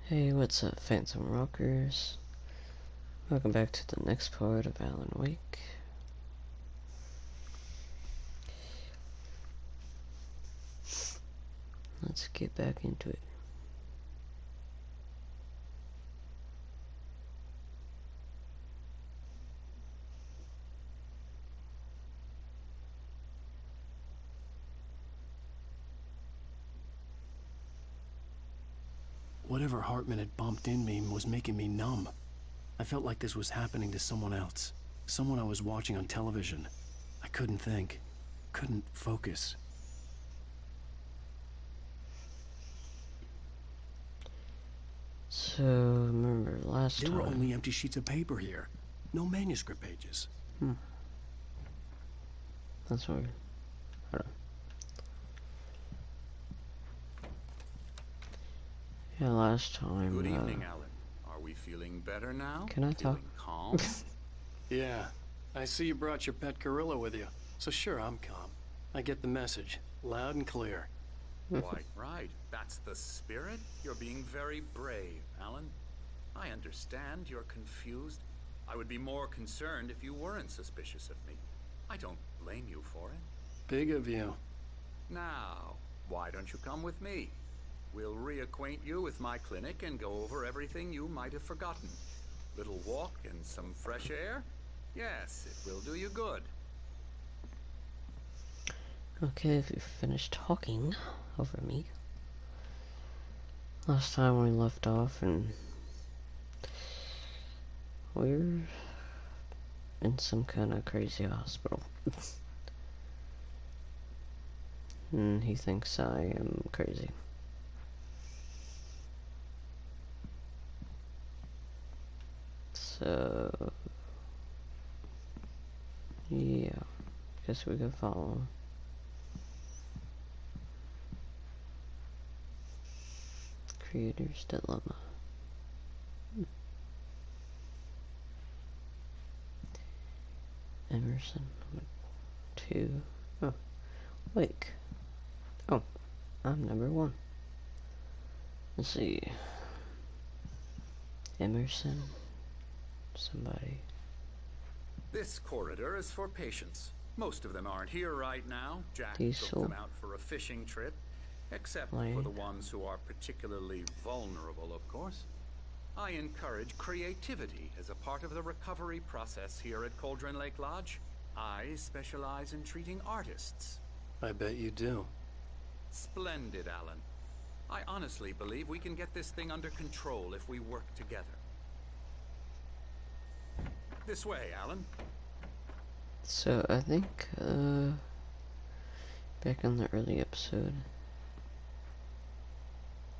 Hey, what's up, Phantom Rockers? Welcome back to the next part of Alan Wake. Let's get back into it. Whatever Hartman had bumped in me was making me numb. I felt like this was happening to someone else. Someone I was watching on television. I couldn't think. Couldn't focus. So, remember last time... There were only empty sheets of paper here. No manuscript pages. That's weird. Hold on. Yeah, last time... Good evening, Alan. Are we feeling better now? Can I talk? Feeling calm? Yeah. I see you brought your pet gorilla with you. So sure, I'm calm. I get the message. Loud and clear. Quite right. That's the spirit. You're being very brave, Alan. I understand you're confused. I would be more concerned if you weren't suspicious of me. I don't blame you for it. Big of you. Now, why don't you come with me? We'll reacquaint you with my clinic and go over everything you might have forgotten. Little walk and some fresh air? Yes, it will do you good. Okay, if you finished talking over me. Last time we left off and... we're... in some kind of crazy hospital. And he thinks I am crazy. So... yeah, guess we can follow him. Creator's Dilemma. Emerson, 2. Oh, Wake. Oh, I'm number 1. Let's see. Emerson. Somebody. This corridor is for patients. Most of them aren't here right now. Jack Diesel. took them out for a fishing trip. Except for the ones who are particularly vulnerable, of course. I encourage creativity as a part of the recovery process here at Cauldron Lake Lodge. I specialize in treating artists. I bet you do. Splendid, Alan. I honestly believe we can get this thing under control if we work together. This way, Alan. So, I think, back in the early episode...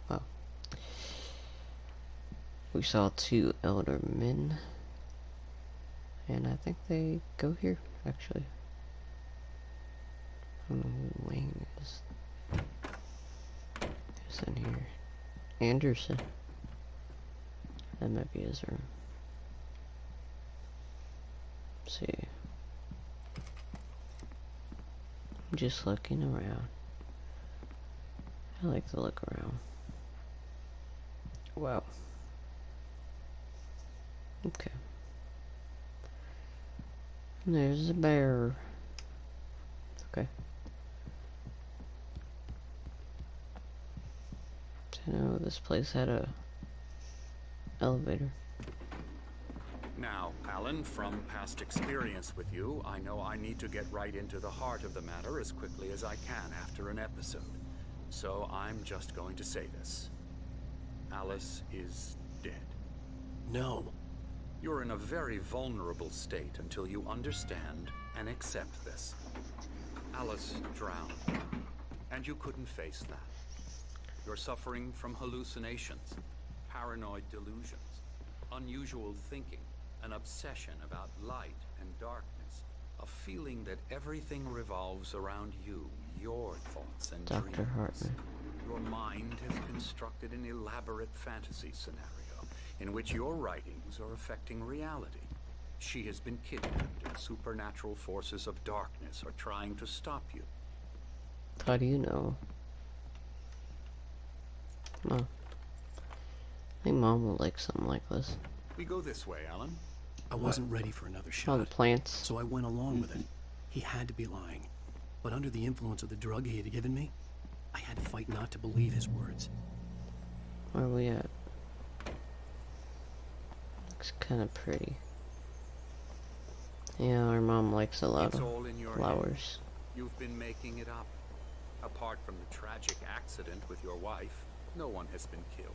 wow. We saw 2 elder men. And I think they go here, actually. I don't know who Wayne is. Who's in here? Anderson. That might be his room. Let's see. I'm just looking around. I like to look around. Wow. Okay. There's a bear. Okay. I know this place had a elevator. Now, Alan, from past experience with you, I know I need to get right into the heart of the matter as quickly as I can after an episode. So I'm just going to say this. Alice is dead. No. You're in a very vulnerable state until you understand and accept this. Alice drowned, and you couldn't face that. You're suffering from hallucinations, paranoid delusions, unusual thinking, an obsession about light and darkness, a feeling that everything revolves around you, your thoughts and Dr. dreams. Hartman. Your mind has constructed an elaborate fantasy scenario in which your writings are affecting reality. She has been kidnapped and supernatural forces of darkness are trying to stop you. How do you know? Oh. think Mom will like something like this. We go this way, Alan. I wasn't ready for another All the shot, plants. so I went along with it. He had to be lying. But under the influence of the drug he had given me, I had to fight not to believe his words. Where are we at? Looks kind of pretty. Yeah, our mom likes a lot It's of all in your flowers. head. You've been making it up. Apart from the tragic accident with your wife, no one has been killed.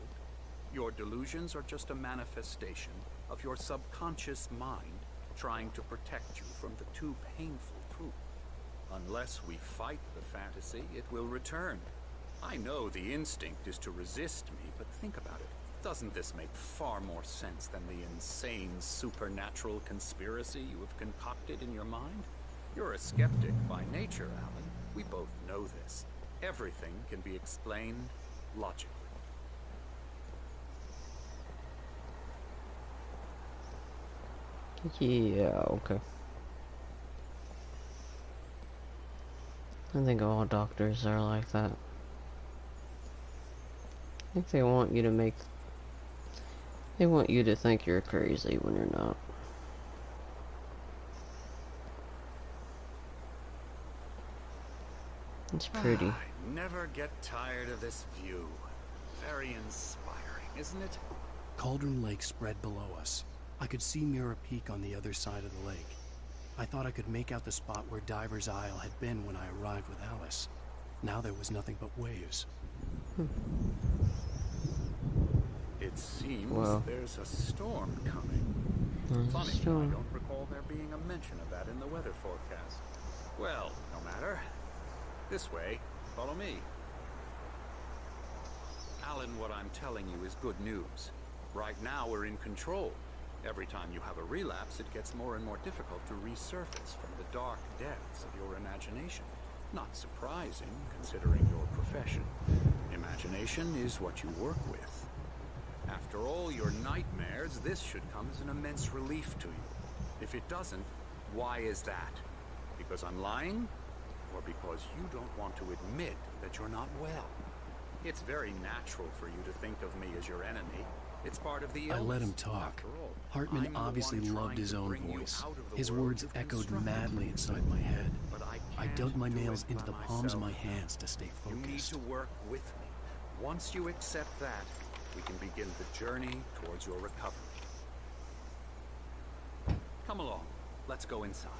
Your delusions are just a manifestation of your subconscious mind trying to protect you from the too painful truth. Unless we fight the fantasy, it will return. I know the instinct is to resist me, but think about it. Doesn't this make far more sense than the insane supernatural conspiracy you have concocted in your mind? You're a skeptic by nature, Alan. We both know this. Everything can be explained logically. Yeah, okay. I think all doctors are like that. I think they want you to make... They want you to think you're crazy when you're not. It's pretty. I never get tired of this view. Very inspiring, isn't it? Cauldron Lake spread below us. I could see Mirror Peak on the other side of the lake. I thought I could make out the spot where Diver's Isle had been when I arrived with Alice. Now there was nothing but waves. It seems there's a storm coming. Funny, I don't recall there being a mention of that in the weather forecast. Well, no matter. This way, follow me. Alan, what I'm telling you is good news. Right now we're in control. Every time you have a relapse, it gets more and more difficult to resurface from the dark depths of your imagination. Not surprising, considering your profession. Imagination is what you work with. After all your nightmares, this should come as an immense relief to you. If it doesn't, why is that? Because I'm lying? Or because you don't want to admit that you're not well? It's very natural for you to think of me as your enemy. It's part of the illness. I let him talk. All, Hartman obviously loved his own voice. His words echoed madly inside my head. I dug my nails into the palms of my hands to stay focused. You need to work with me. Once you accept that, we can begin the journey towards your recovery. Come along. Let's go inside.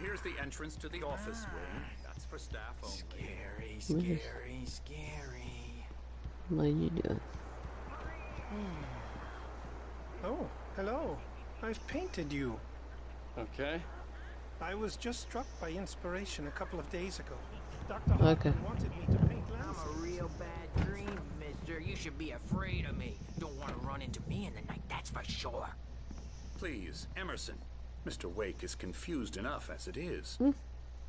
Here's the entrance to the office wing. That's for staff only. Scary. What are you doing? Oh, hello. I've painted you. Okay. I was just struck by inspiration a couple of days ago. Dr. Okay. Hartman wanted me to paint I'm landscapes. a real bad dream, mister. You should be afraid of me. Don't want to run into me in the night, that's for sure. Please, Emerson. Mr. Wake is confused enough as it is.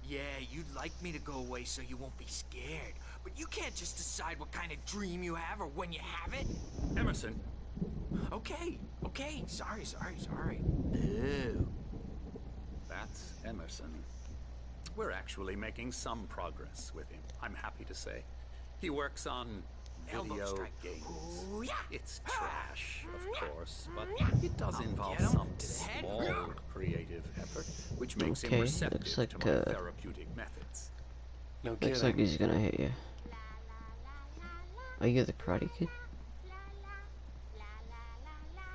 Yeah, you'd like me to go away so you won't be scared. But you can't just decide what kind of dream you have or when you have it. Emerson. Okay. Sorry. Ew. That's Emerson. We're actually making some progress with him, I'm happy to say. He works on Elbow video strike. games. Ooh, yeah. It's trash, of course, but it does involve get 'em some to the head. small creative effort, which makes him Okay, receptive looks like, to my therapeutic methods. No Looks kidding. like he's gonna hit you. Are you the Karate Kid?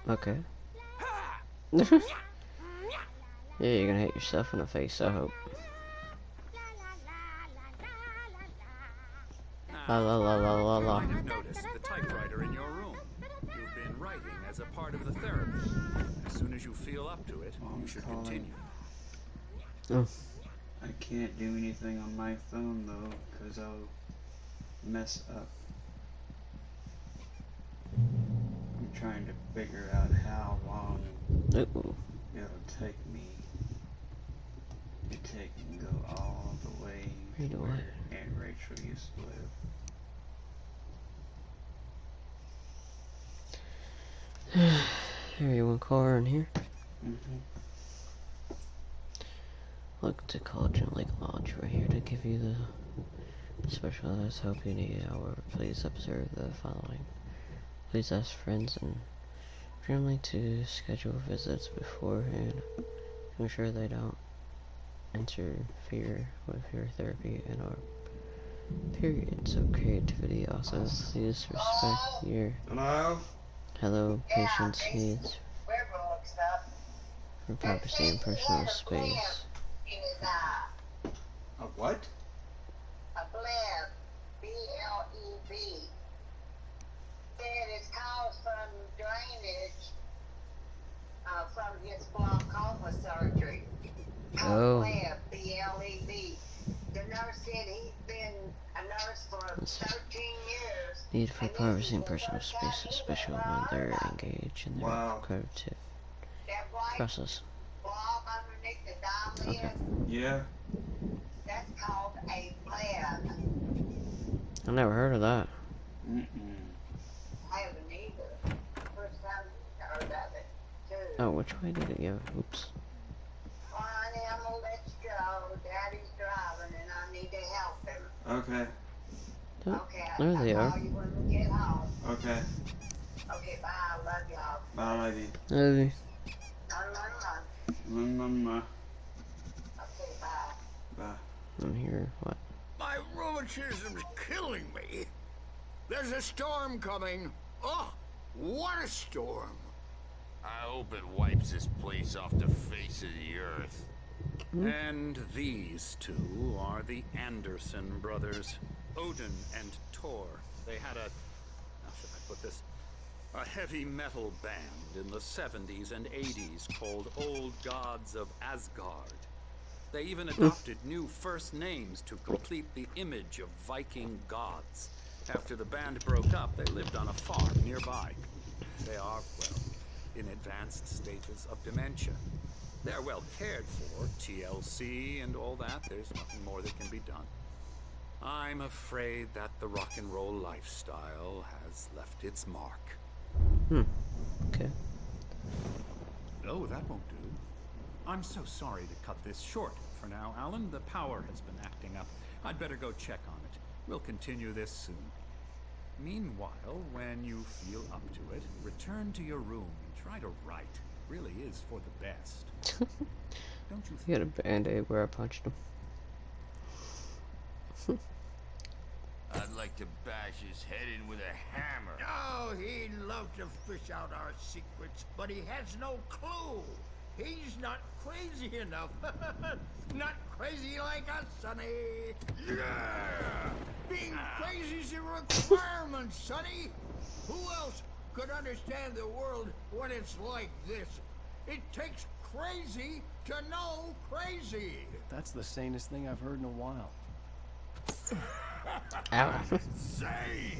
Okay. Yeah, you're gonna hit yourself in the face, I hope. La la la la la You la. might have noticed the typewriter in your room. You've been writing as a part of the therapy. As soon as you feel up to it, you should continue. Oh. I can't do anything on my phone though, because I'll mess up. I'm trying to figure out how long Ooh. it'll take me to take and go all the way Right to away. where Aunt Rachel used to live. Here, you want car in here? Mm-hmm. Look to College and Lake Lodge. We're here to give you the specialized help you need. However, please observe the following. Please ask friends and family to schedule visits beforehand to ensure they don't interfere with your therapy and or periods of creativity. Also, please respect your patient's needs for privacy and personal space. A what? A bleb. B-L-E-B. Said it's caused from drainage from his glaucoma surgery. Oh. Bleb. B-L-E-B. The nurse said he's been a nurse for 13 years. Need for privacy and personal space, especially when they're engaged in their creative process. Okay. Yeah. That's called a bleb. I never heard of that. I haven't either. First time I heard of it, too. Oh, which way did it go? Oops. Honey, I'm gonna let you go. Daddy's driving and I need to help him. Okay. Oh, Okay, there they are. I'll call you when we get home. Okay. Okay, bye. I love y'all. Bye, lady. Hey. Mama. Okay, bye. Bye. I'm here. What? My rheumatism's killing me. There's a storm coming. Oh, what a storm. I hope it wipes this place off the face of the earth. And these two are the Anderson brothers, Odin and Thor. They had a, how should I put this, a heavy metal band in the 70s and 80s called Old Gods of Asgard. They even adopted new first names to complete the image of Viking gods. After the band broke up, they lived on a farm nearby. They are, well, in advanced stages of dementia. They're well cared for, TLC and all that. There's nothing more that can be done. I'm afraid that the rock and roll lifestyle has left its mark. Okay. Oh, that won't do. I'm so sorry to cut this short for now, Alan. The power has been acting up. I'd better go check on it. We'll continue this soon. Meanwhile, when you feel up to it, return to your room and try to write. It really is for the best. Don't you think? He had a band-aid where I punched him. I'd like to bash his head in with a hammer. Oh, he'd love to fish out our secrets, but he has no clue. He's not crazy enough. Not crazy like us, Sonny. Yeah! Being crazy's a requirement, Sonny. Who else could understand the world when it's like this? It takes crazy to know crazy. That's the sanest thing I've heard in a while. Ow. Say,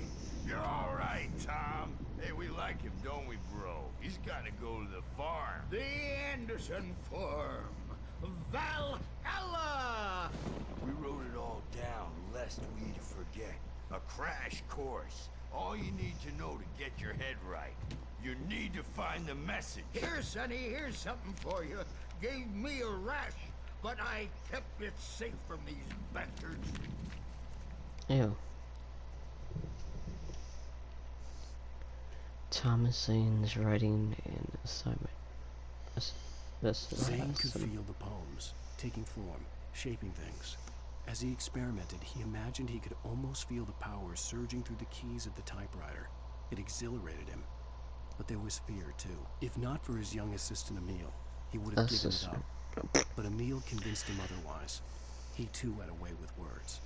you're all right, Tom. Hey, we like him, don't we, bro? He's got to go to the farm. The Anderson farm. Valhalla! We wrote it all down, lest we'd forget. A crash course. All you need to know to get your head right. You need to find the message. Here, Sonny, here's something for you. Gave me a rash, but I kept it safe from these bastards. Ew. Thomas Zane's writing an assignment. Zane could feel the poems, taking form, shaping things. As he experimented, he imagined he could almost feel the power surging through the keys of the typewriter. It exhilarated him. But there was fear, too. If not for his young assistant Emil, he would have given it up. But Emil convinced him otherwise. He, too, had a way with words.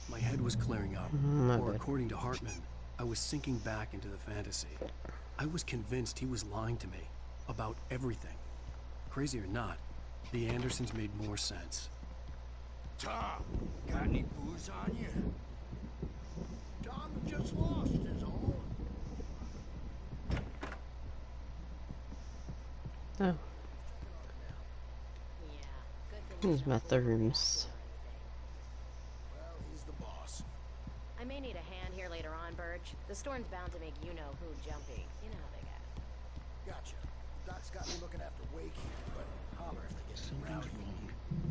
My head was clearing up, or according to Hartman, I was sinking back into the fantasy. I was convinced he was lying to me about everything. Crazy or not, the Andersons made more sense. Tom, got any booze on you? Tom just lost his all. Oh. Here's my therms. Well, he's the boss. I may need a hand here later on, Birch. The storm's bound to make you-know-who jumpy. You know how they get. Gotcha. Doc's got me looking after Wake here, but Something's wrong.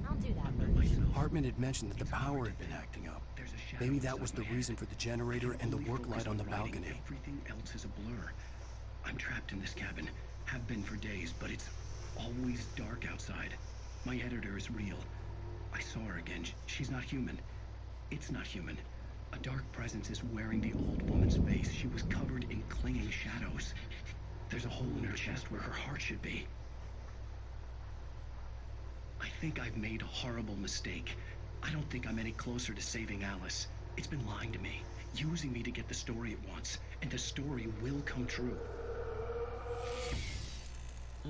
I'll do that. Hartman had mentioned that the power had been acting up. Maybe that was the reason for the generator and the work light on the balcony. Everything else is a blur. I'm trapped in this cabin. Have been for days, but it's always dark outside. My editor is real. I saw her again. She's not human. It's not human. A dark presence is wearing the old woman's face. She was covered in clinging shadows. There's a hole in her chest where her heart should be. I think I've made a horrible mistake. I don't think I'm any closer to saving Alice. It's been lying to me, using me to get the story it wants, and the story will come true.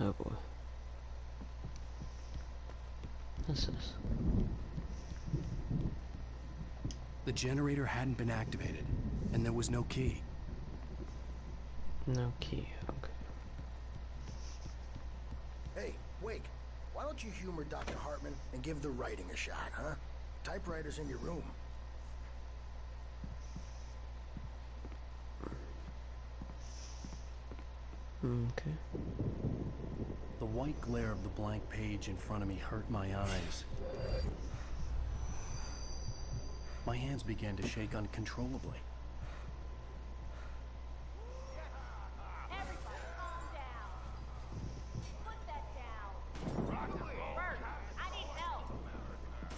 Oh boy. What's this? The generator hadn't been activated, and there was no key. No key, okay. Hey, Wake, why don't you humor Dr. Hartman and give the writing a shot, huh? Typewriter's in your room. Okay. The white glare of the blank page in front of me hurt my eyes. My hands began to shake uncontrollably. Everybody calm down. Put that down. Bert, I need help.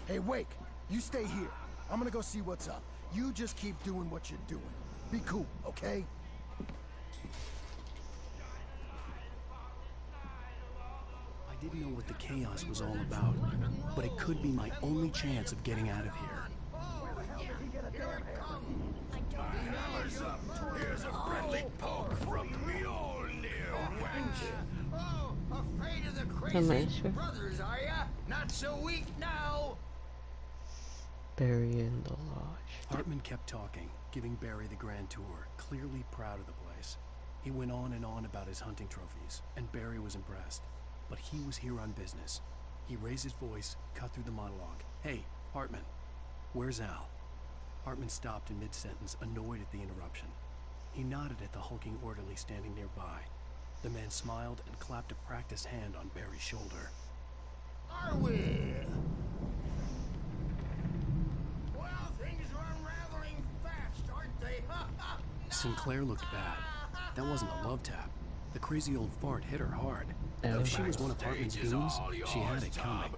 Hey, Wake, you stay here. I'm gonna go see what's up. You just keep doing what you're doing. Be cool, okay? I didn't know what the chaos was all about, but it could be my only chance of getting out of here. Here's a friendly poke from Mjolnir, wench. Oh, afraid of the crazy sure. brothers, are ya? Not so weak now. Barry in the lodge. Hartman kept talking, giving Barry the grand tour, clearly proud of the place. He went on and on about his hunting trophies, and Barry was impressed. But he was here on business. He raised his voice, cut through the monologue. Hey, Hartman, where's Al? Hartman stopped in mid-sentence, annoyed at the interruption. He nodded at the hulking orderly standing nearby. The man smiled and clapped a practiced hand on Barry's shoulder. Are we? Well, things are unraveling fast, aren't they? Sinclair looked bad. That wasn't a love tap. The crazy old fart hit her hard. If she was one of Hartman's goons, she had it coming.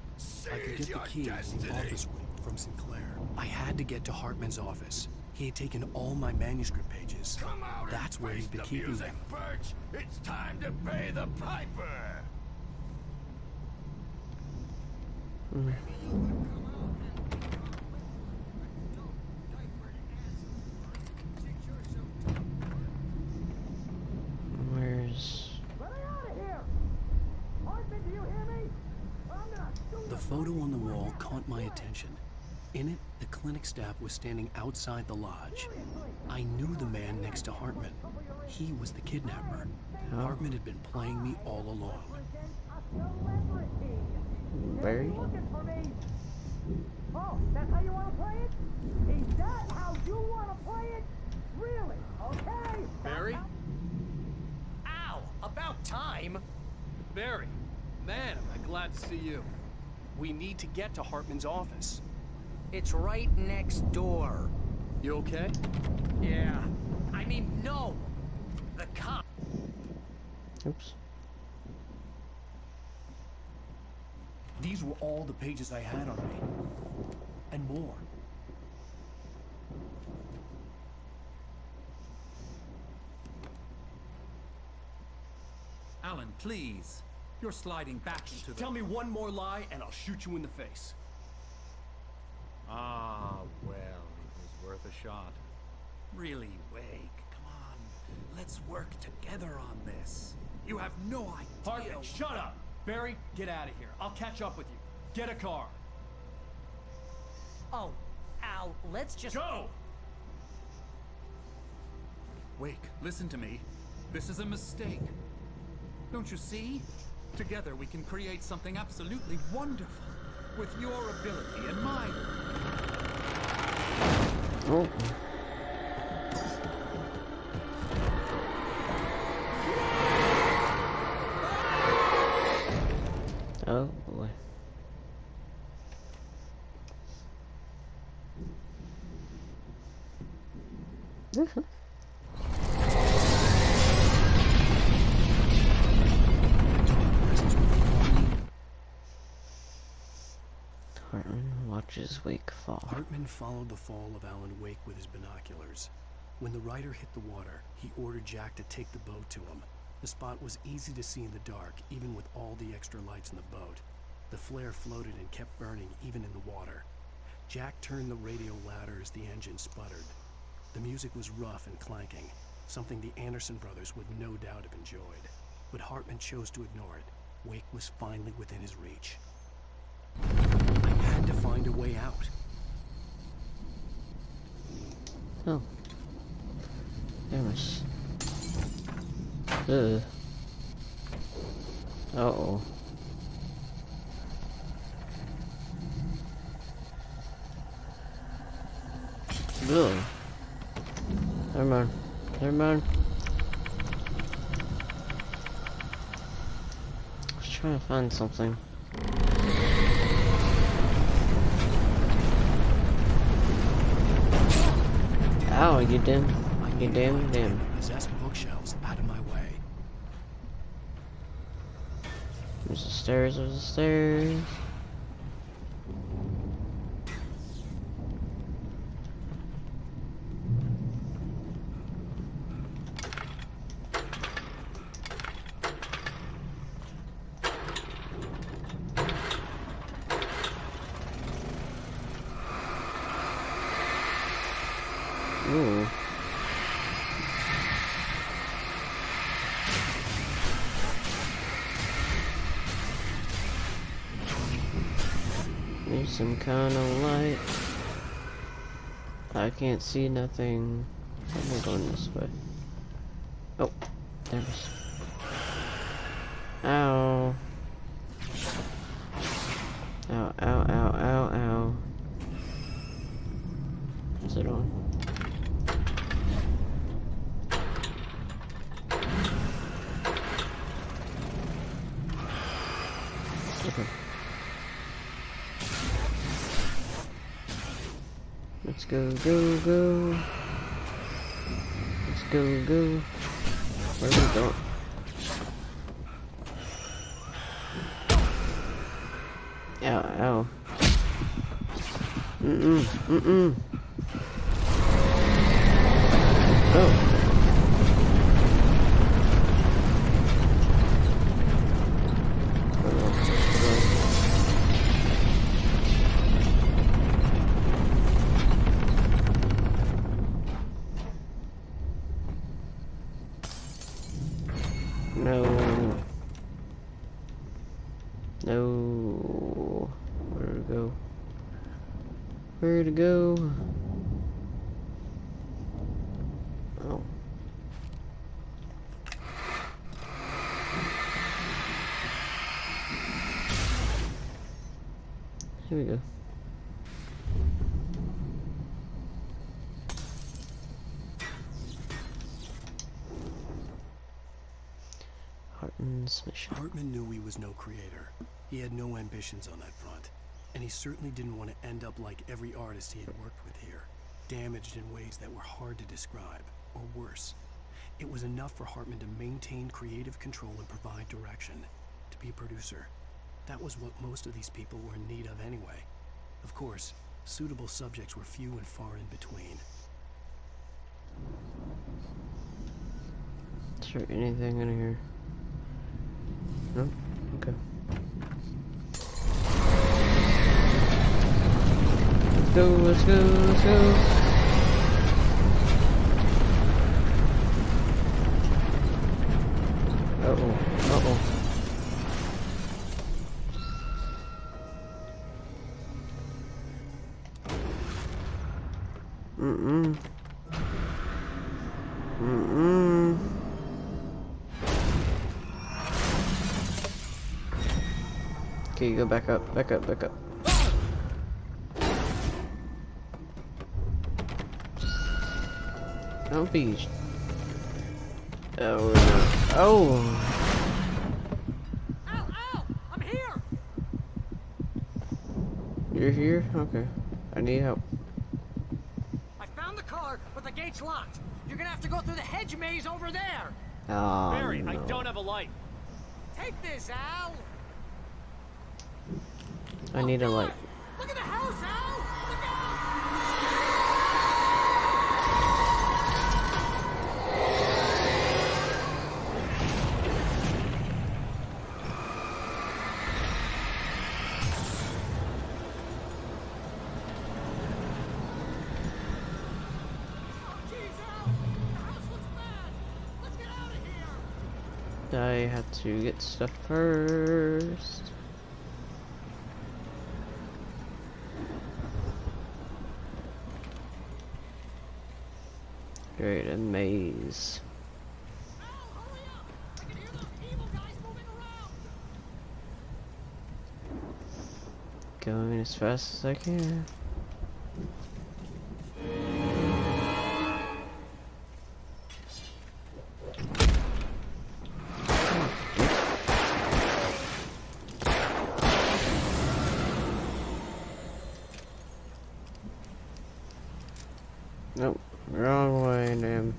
I could get the key in the office room from Sinclair. I had to get to Hartman's office. He had taken all my manuscript pages. That's where he'd been keeping them. Birch, it's time to pay the piper. Where's... The photo on the wall caught my attention. In it, the clinic staff was standing outside the lodge. I knew the man next to Hartman. He was the kidnapper. Hartman had been playing me all along. Barry? Oh, that's how you want to play it? Is that how you want to play it? Really? Okay. Barry? Ow! About time! Barry, man, am I glad to see you. We need to get to Hartman's office. It's right next door. You okay? Yeah. I mean, no! The cop. Oops. These were all the pages I had on me. And more. Alan, please. You're sliding back into the... Tell me one more lie and I'll shoot you in the face. Ah, well, it was worth a shot. Really, Wake, come on. Let's work together on this. You have no idea... Hartman, shut up! Barry, get out of here. I'll catch up with you. Get a car. Oh, Al, let's just... Go! Wake, listen to me. This is a mistake. Don't you see? Together we can create something absolutely wonderful. With your ability and mine. Oh. Oh. Hartman watches Wake fall. Hartman followed the fall of Alan Wake with his binoculars. When the rider hit the water, he ordered Jack to take the boat to him. The spot was easy to see in the dark, even with all the extra lights in the boat. The flare floated and kept burning even in the water. Jack turned the radio louder as the engine sputtered. The music was rough and clanking, something the Anderson brothers would no doubt have enjoyed. But Hartman chose to ignore it. Wake was finally within his reach. I had to find a way out. Oh. Damage. Uh-oh. Ugh. Never mind. Never mind. I was trying to find something. Ow, you damn. Possess bookshelves out of my way. There's the stairs, there's the stairs. Ooh. There's some kind of light. I can't see nothing. I'm going this way. Oh, there it is. Ow. Ow, ow, ow, ow, ow. Is it on? Okay. Let's go. Let's go. Where are we going? Ow. Oh. No. Where to go? Oh. Here we go. Hartman's mission. Hartman knew he was no creator. He had no ambitions on that front. And he certainly didn't want to end up like every artist he had worked with here, damaged in ways that were hard to describe, or worse. It was enough for Hartman to maintain creative control and provide direction, to be a producer. That was what most of these people were in need of anyway. Of course, suitable subjects were few and far in between. Is there anything in here? No? Okay. Let's go. Uh-oh. Okay, you go back up. Don't be. Oh no. Oh. Ow! I'm here. You're here? Okay. I need help. I found the car. but the gate's locked. You're gonna have to go through the hedge maze over there. Oh, Barry, no. I don't have a light. Take this, Al. I need a light. Look at the house, Al. Look out! I have to get stuff first. Great, a maze. Going as fast as I can. Nope, wrong way, damn.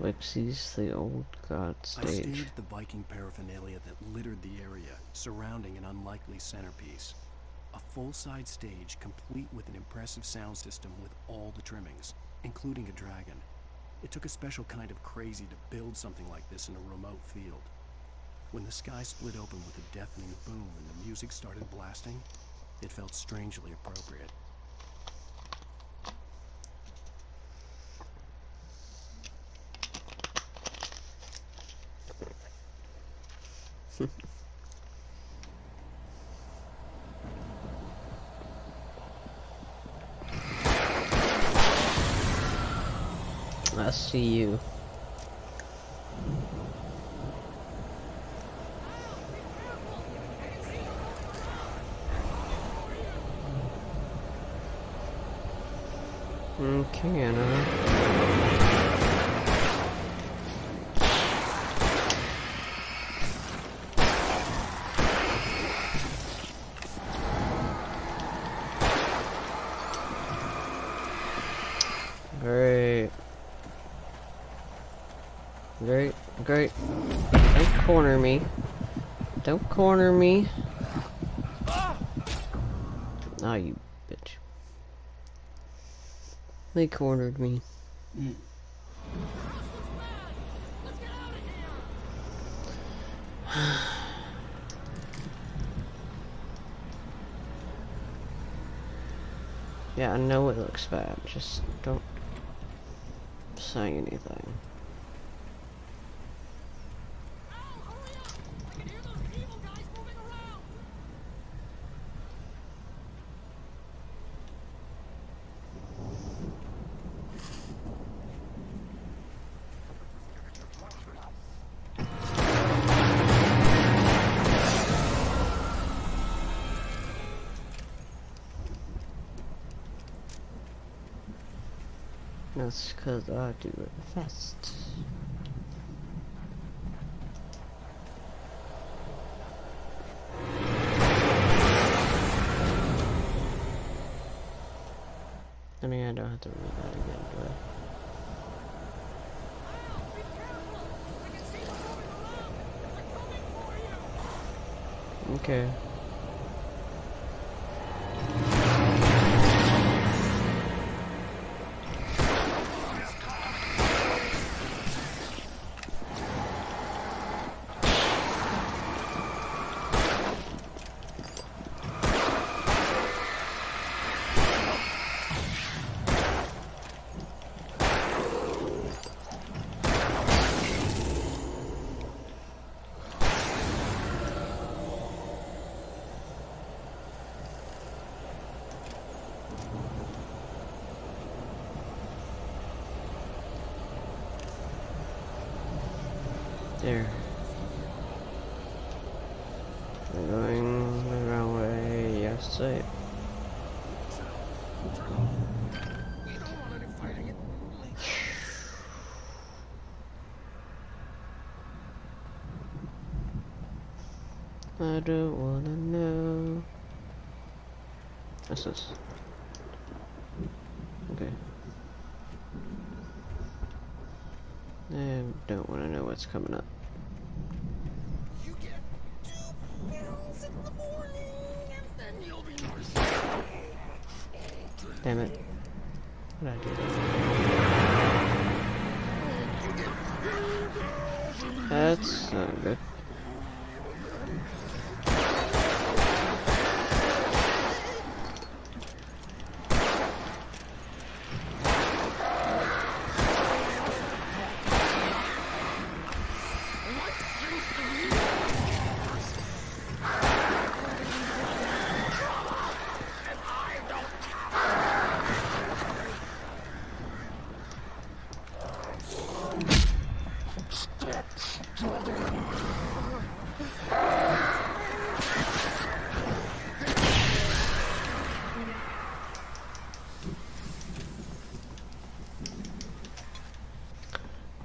Wixie's the old god I stage. stared at the Viking paraphernalia that littered the area, surrounding an unlikely centerpiece. A full-size stage complete with an impressive sound system with all the trimmings, including a dragon. It took a special kind of crazy to build something like this in a remote field. When the sky split open with a deafening boom and the music started blasting, it felt strangely appropriate. I see you. Okay, Great. Great, great. Don't corner me. Don't corner me. Oh, you bitch. They cornered me. Yeah, I know it looks bad. Just don't say anything. That's because I do it fast. I mean, I don't have to read that again, do I? Okay. There. We're going the wrong way, yes, say it. I don't wanna know. What's this? Okay. I don't wanna know what's coming up. You get 2 pills in the morning, and then you'll be nice. Damn it. What did I do? That's not good.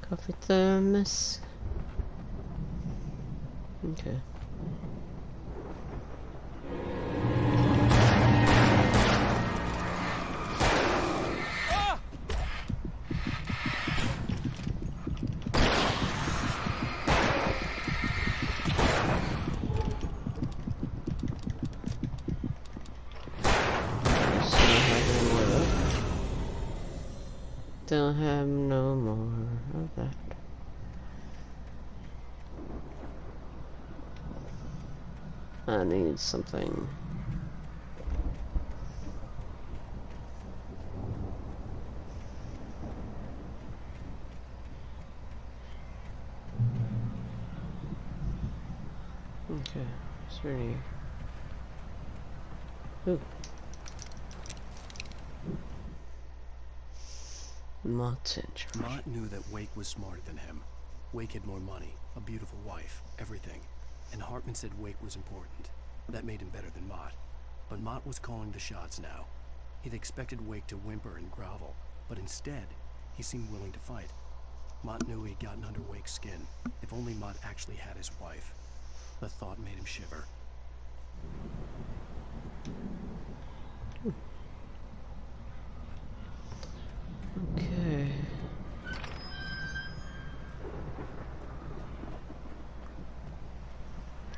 Coffee thermos. Okay. Don't have no more of that. I need something. Okay, is there any... Ooh. Mott's in charge. Mott knew that Wake was smarter than him. Wake had more money, a beautiful wife, everything. And Hartman said Wake was important. That made him better than Mott. But Mott was calling the shots now. He'd expected Wake to whimper and grovel, but instead, he seemed willing to fight. Mott knew he'd gotten under Wake's skin. If only Mott actually had his wife. The thought made him shiver. Okay.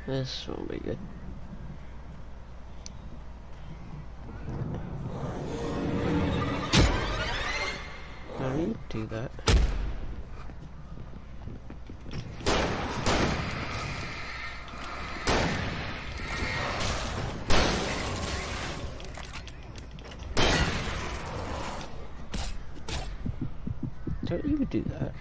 This won't be good. How do you do that? Don't you do that?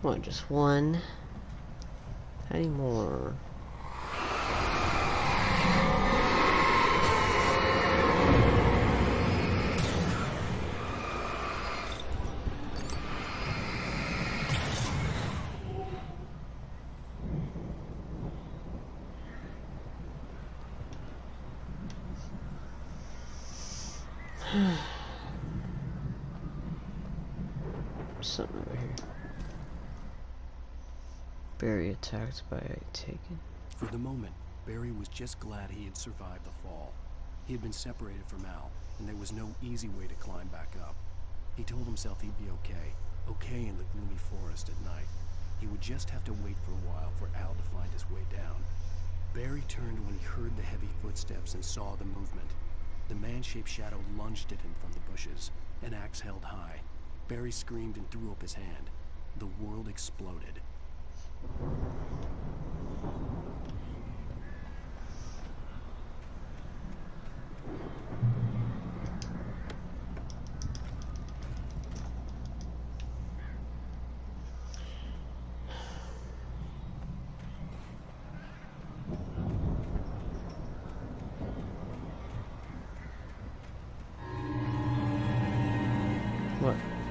What, just one? Any more? Something over here. Barry attacked by a taken. For the moment, Barry was just glad he had survived the fall. He had been separated from Al, and there was no easy way to climb back up. He told himself he'd be okay in the gloomy forest at night. He would just have to wait for a while for Al to find his way down. Barry turned when he heard the heavy footsteps and saw the movement. The man-shaped shadow lunged at him from the bushes, an axe held high. Barry screamed and threw up his hand. The world exploded.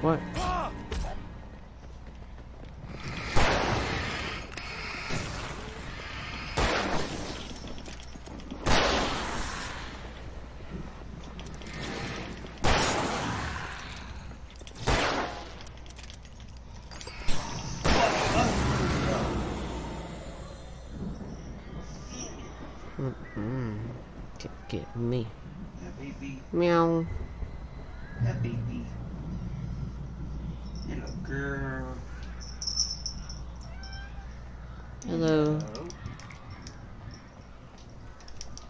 What? Get me. Yeah, baby. Meow. Yeah, baby. Hello, girl. Hello.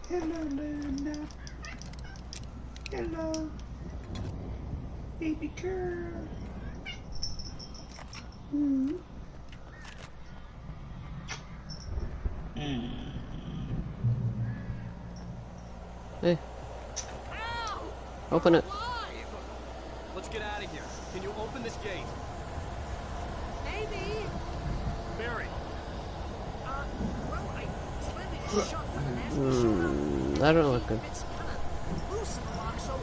Hello, Luna. Hello. Baby girl. Hey. Open it. Let's get out of here. Can you open this gate? Maybe. Barry. Well, I slammed it shut and asked me to show up. That don't look good. It's kind of loose in the lock, so, I'll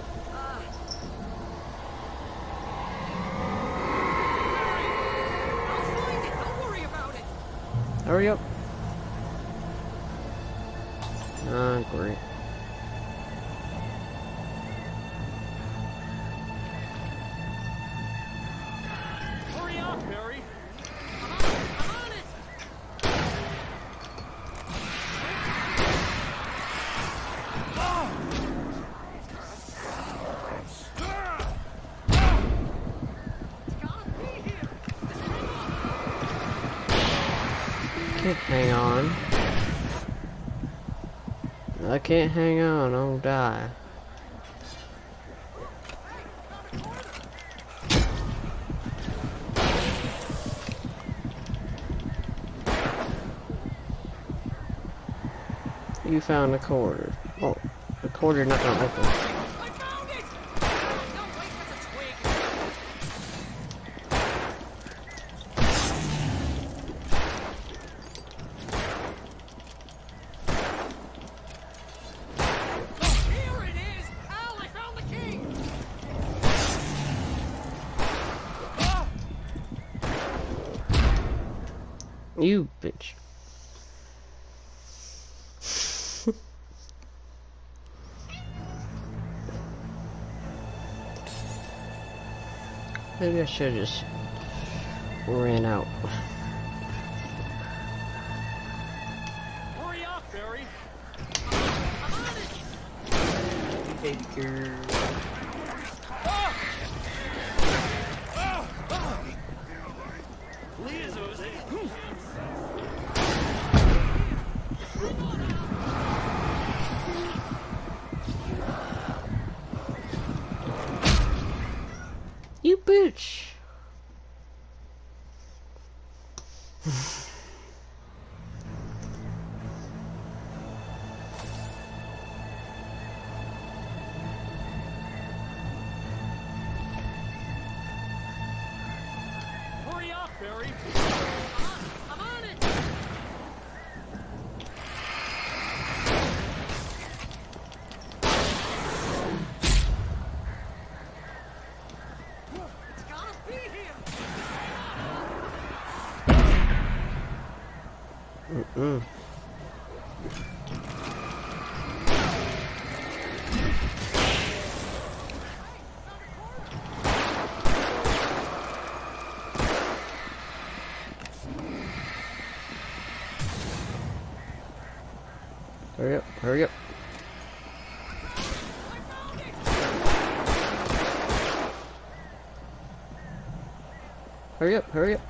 find it. Don't worry about it. Hurry up. Ah, great. Hurry up, Barry. I'm on it. Can't hang on. I can't hang on, I'll die. You found a quarter. Oh, the quarter not gonna open. I found it. No, wait, that's a twig. Here it is! Al, I found the key! You bitch. Maybe I should have just ran out. Hurry up, Barry. Baby girl. You bitch. Hurry up, Barry. I'm on it! It's gotta be here! Hurry up, hurry up. Hurry up, hurry up.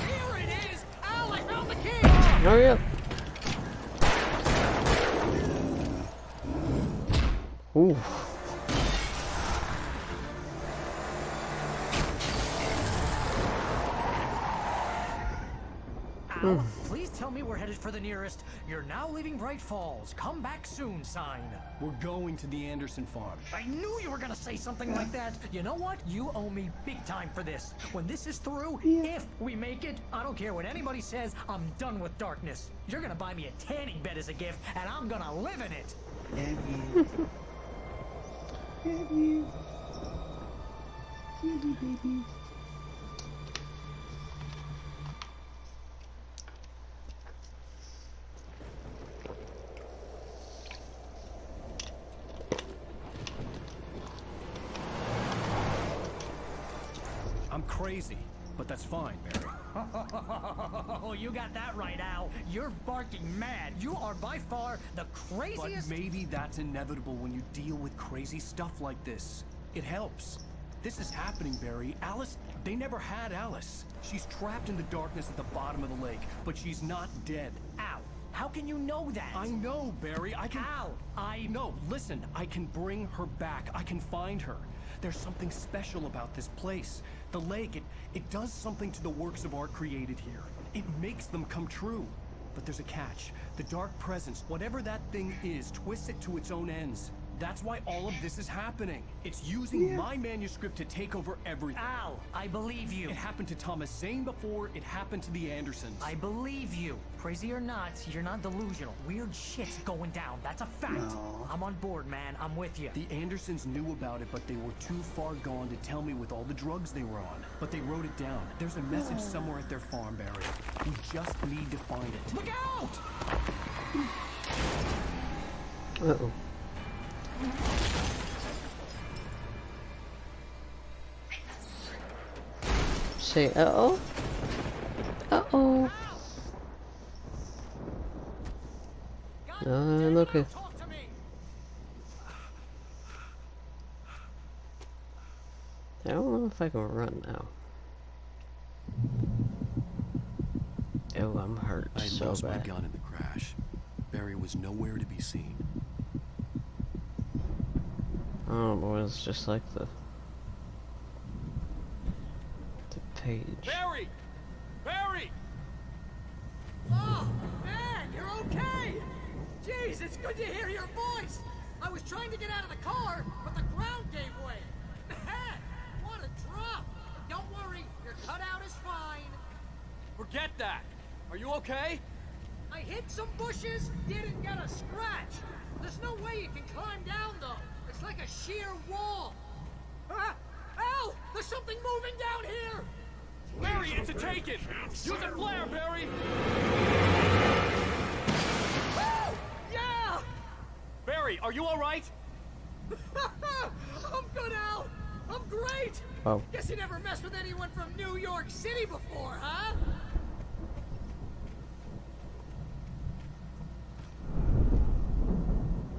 Here it is! Al, I found the key! Hurry up. Ooh. Al, please tell me we're headed for the nearest "You're now leaving Bright Falls. Come back soon" sign. We're going to the Anderson farm. I knew you were gonna say something like that. You know what? You owe me big time for this. When this is through, if we make it, I don't care what anybody says, I'm done with darkness. You're gonna buy me a tanning bed as a gift, and I'm gonna live in it. Love you. Love you, baby. I'm crazy. but that's fine, Barry. Oh, you got that right, Al. You're barking mad. You are by far the craziest... But maybe that's inevitable when you deal with crazy stuff like this. It helps. This is happening, Barry. Alice, they never had Alice. She's trapped in the darkness at the bottom of the lake, but she's not dead. Al, how can you know that? I know, Barry. I can... Al, No, listen. I can bring her back. I can find her. There's something special about this place. The lake, it does something to the works of art created here. It makes them come true. But there's a catch. The dark presence, whatever that thing is, twists it to its own ends. That's why all of this is happening. It's using my manuscript to take over everything. Al, I believe you. It happened to Thomas Zane before, it happened to the Andersons. I believe you. Crazy or not, you're not delusional. Weird shit's going down. That's a fact. No. I'm on board, man. I'm with you. The Andersons knew about it, but they were too far gone to tell me with all the drugs they were on. But they wrote it down. There's a message somewhere at their farm, Barry. We just need to find it. Look out! Uh-oh. Say uh-oh? Uh-oh. Look at... I don't know if I can run now. Oh, I'm hurt I so lost my bad. gun in the crash. Barry was nowhere to be seen. Oh boy, it's just like the page. Barry! Barry! Oh, man, you're okay! Jeez, it's good to hear your voice! I was trying to get out of the car, but the ground gave way. Man, what a drop! Don't worry, your cutout is fine. Forget that! Are you okay? I hit some bushes, didn't get a scratch. There's no way you can climb down, though. It's like a sheer wall. Ah! Al! There's something moving down here! Barry, it's a taken! Use a flare, Barry! Woo! Yeah! Barry, are you alright? I'm good, Al! I'm great! Oh. Guess you never messed with anyone from New York City before, huh?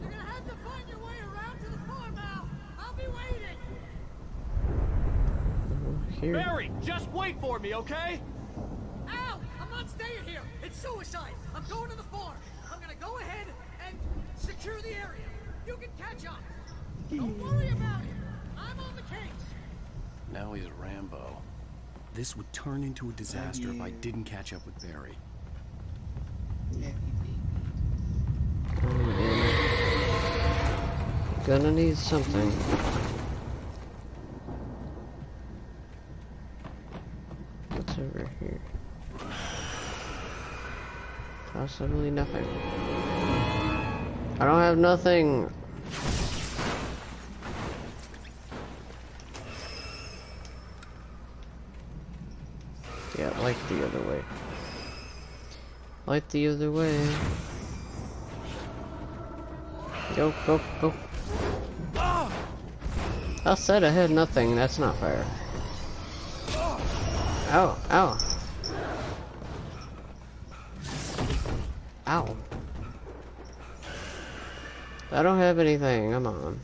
You're gonna have to find your way around to the farm, Al. I'll be waiting. Here. Barry, just wait for me, okay? Al, I'm not staying here. It's suicide. I'm going to the farm. I'm gonna go ahead and secure the area. You can catch up. Don't worry about it. I'm on the case. Now he's a Rambo. This would turn into a disaster if I didn't catch up with Barry. Gonna need something. What's over here? Possibly nothing. I don't have nothing. Yeah, like the other way. Like the other way. Go, go, go. I said I had nothing. That's not fair. Ow, ow. Ow. I don't have anything. Come on.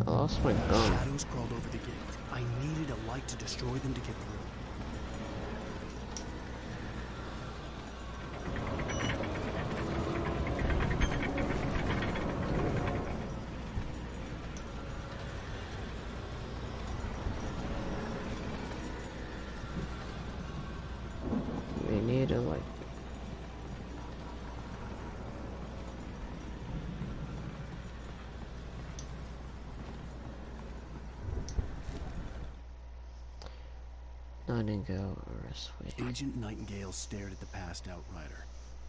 I lost my gun. Shadows crawled over the gate. I needed a light to destroy them to get through. We need a light. Nightingale arrest wait. Agent Nightingale stared at the passed out rider.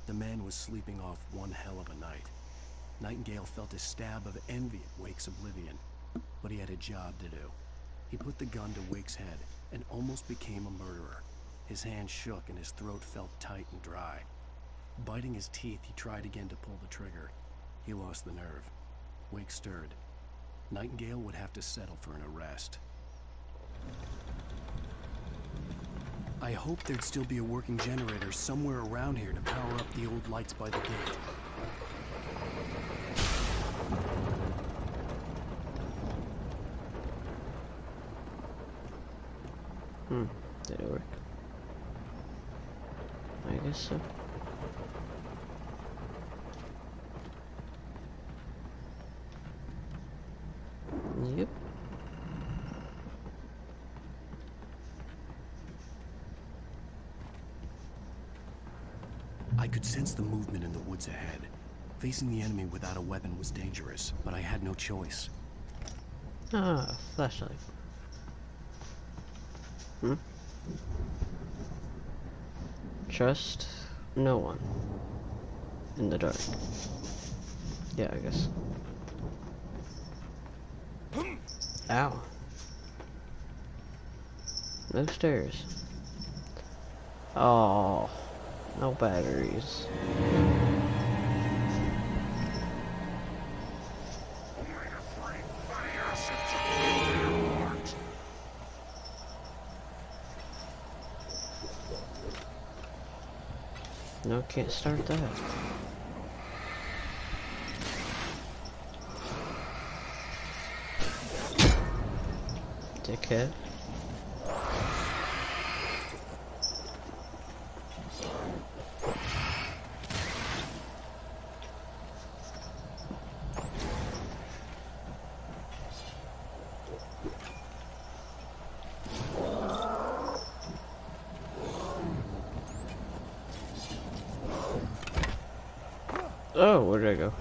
The man was sleeping off one hell of a night. Nightingale felt a stab of envy at Wake's oblivion, but he had a job to do. He put the gun to Wake's head and almost became a murderer. His hand shook and his throat felt tight and dry. Biting his teeth, he tried again to pull the trigger. He lost the nerve. Wake stirred. Nightingale would have to settle for an arrest. I hoped there'd still be a working generator somewhere around here to power up the old lights by the gate. Did it work? I guess so. Yep. I could sense the movement in the woods ahead. Facing the enemy without a weapon was dangerous, but I had no choice. Ah, flashlight. Trust no one in the dark. Yeah, I guess. Ow. No stairs. Oh, no batteries. No, can't start that. Dickhead. Oh, where did I go?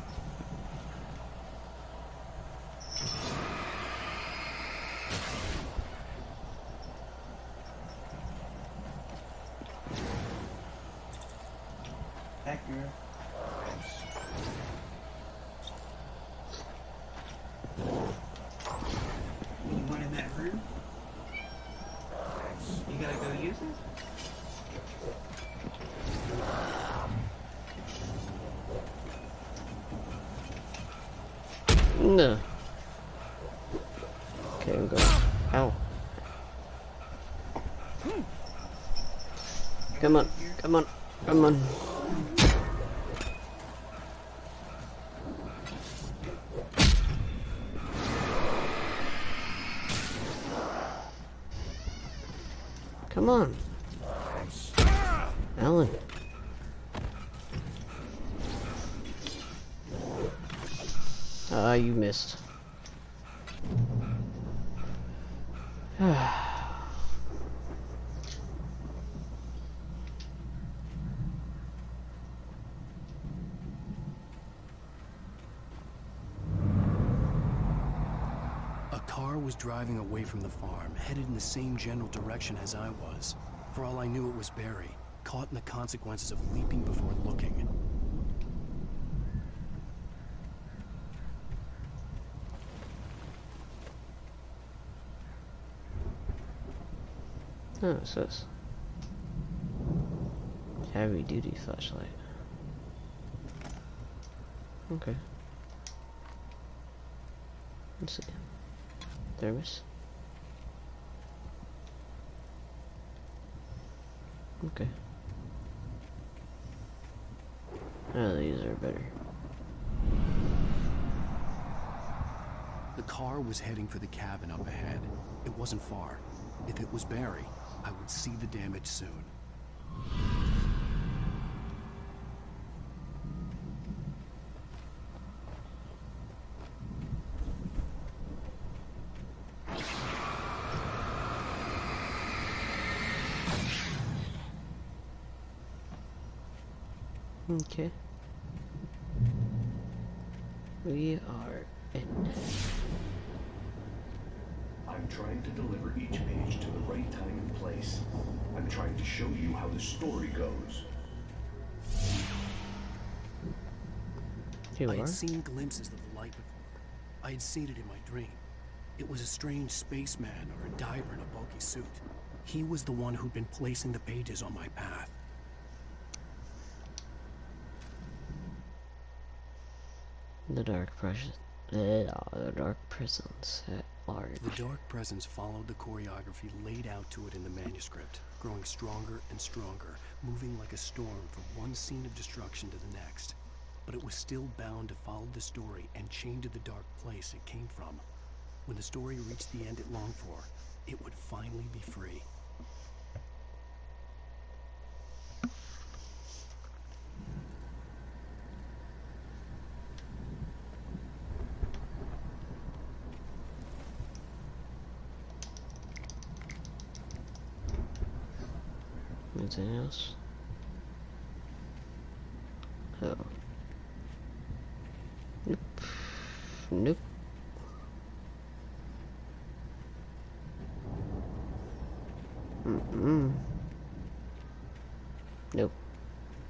Accurate. Anyone in that room? You gotta go use it? No. Okay, I'm going. Ow. Come on, come on, come on. Come on. Alan. You missed. A car was driving away from the farm, headed in the same general direction as I was. For all I knew, it was Barry, caught in the consequences of leaping before looking. Oh, it says heavy duty flashlight. Okay. Let's see. Thermos. Okay. Oh, these are better. The car was heading for the cabin up ahead. It wasn't far. If it was Barry, I would see the damage soon. Okay. We are in. I'm trying to deliver each page to the right time and place. I'm trying to show you how the story goes. Here I we had are. seen glimpses of the light before. I had seen it in my dream. It was a strange spaceman or a diver in a bulky suit. He was the one who'd been placing the pages on my path. The dark presence at large. The dark presence followed the choreography laid out to it in the manuscript, growing stronger and stronger, moving like a storm from one scene of destruction to the next. But it was still bound to follow the story and chained to the dark place it came from. When the story reached the end it longed for, it would finally be free. Anything else? Oh. Nope. Nope. Nope.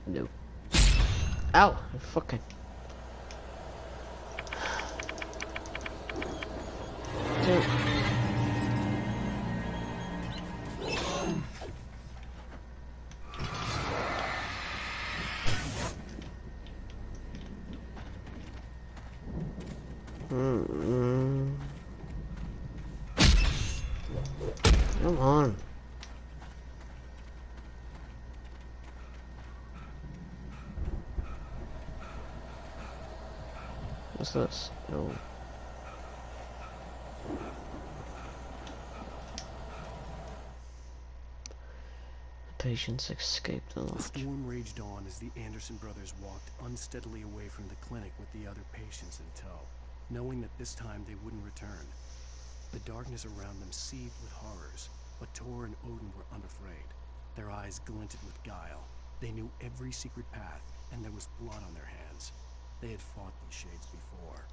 Nope. Ow! Fucking. Dude. Come on. What's this? No. The patients escaped the lodge. The storm raged on as the Anderson brothers walked unsteadily away from the clinic with the other patients in tow, knowing that this time they wouldn't return. The darkness around them seethed with horrors, but Tor and Odin were unafraid. Their eyes glinted with guile. They knew every secret path, and there was blood on their hands. They had fought these shades before.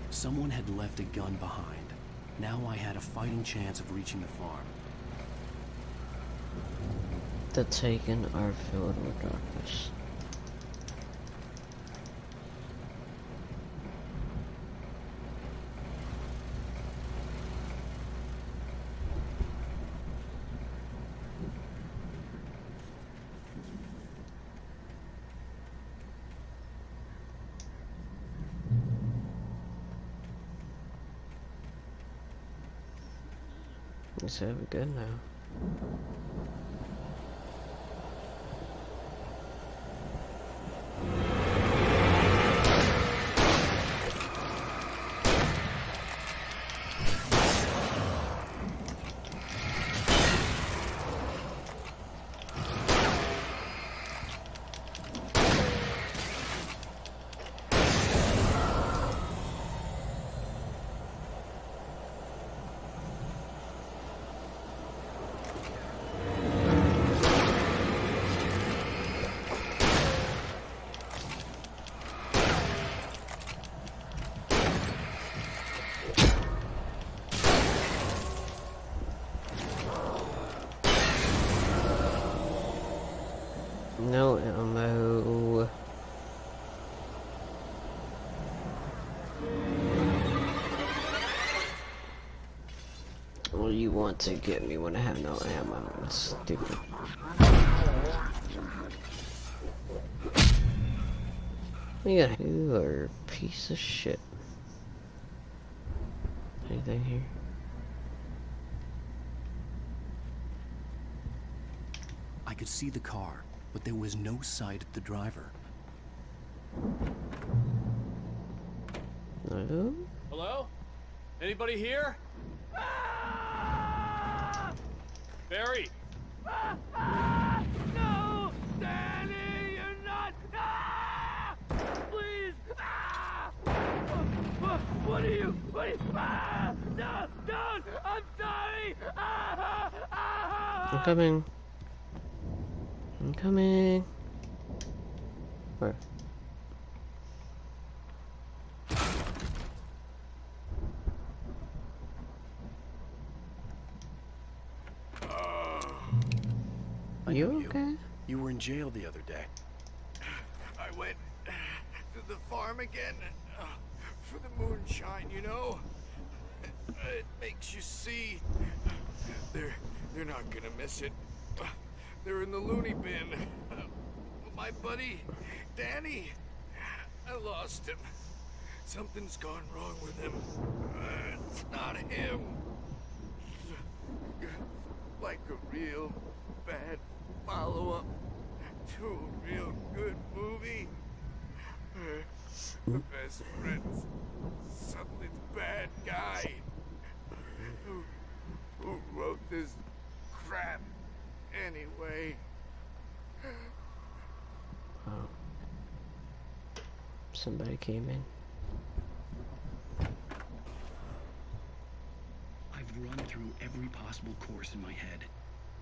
Someone had left a gun behind. Now I had a fighting chance of reaching the farm. The Taken are filled with darkness. So we're good now. No ammo. Well, you want to get me when I have no ammo. It's stupid. You are a piece of shit. Anything here? I could see the car, but there was no sight of the driver. Hello? Hello? Anybody here? Barry! No! Danny, you're not! Please! What are you? No! Don't! I'm sorry! I'm coming. I'm coming. Where? You okay? You were in jail the other day. I went to the farm again. for the moonshine, you know? It makes you see. They're not gonna miss it. They're in the loony bin. My buddy, Danny, I lost him. Something's gone wrong with him. It's not him. Like a real bad follow-up to a real good movie. The best friend's suddenly the bad guy. Who wrote this crap anyway? Oh. Somebody came in. I've run through every possible course in my head.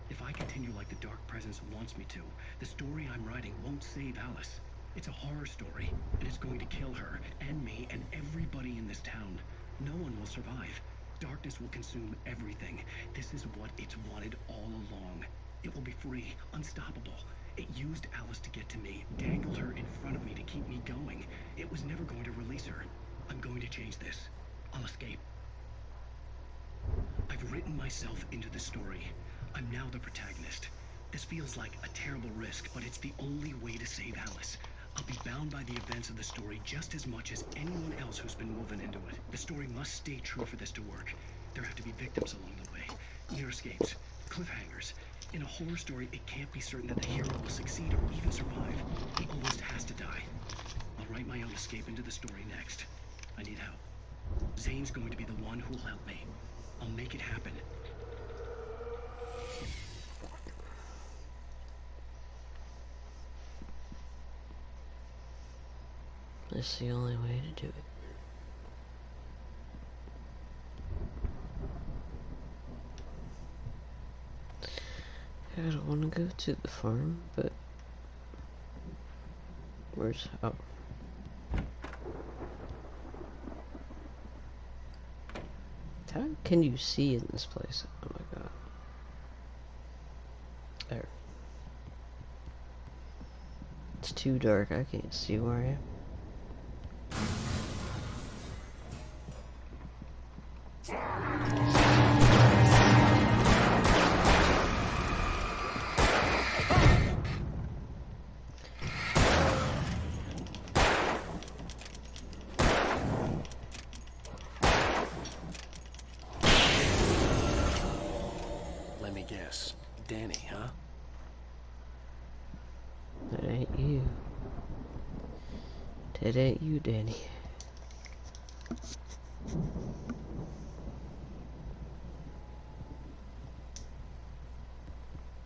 If I continue like the Dark Presence wants me to, the story I'm writing won't save Alice. It's a horror story, and it's going to kill her, and me, and everybody in this town. No one will survive. Darkness will consume everything. This is what it's wanted all along. It will be free, unstoppable. It used Alice to get to me, dangled her in front of me to keep me going. It was never going to release her. I'm going to change this. I'll escape. I've written myself into the story. I'm now the protagonist. This feels like a terrible risk, but it's the only way to save Alice. I'll be bound by the events of the story just as much as anyone else who's been woven into it. The story must stay true for this to work. There have to be victims along the way. Near escapes. Cliffhangers. In a horror story, it can't be certain that the hero will succeed or even survive. He almost has to die. I'll write my own escape into the story next. I need help. Zane's going to be the one who'll help me. I'll make it happen. This is the only way to do it. I don't want to go to the farm, but where's oh? How can you see in this place? Oh my god! There. It's too dark. I can't see where I am. Let me guess. Danny, huh? That ain't you. That ain't you, Danny.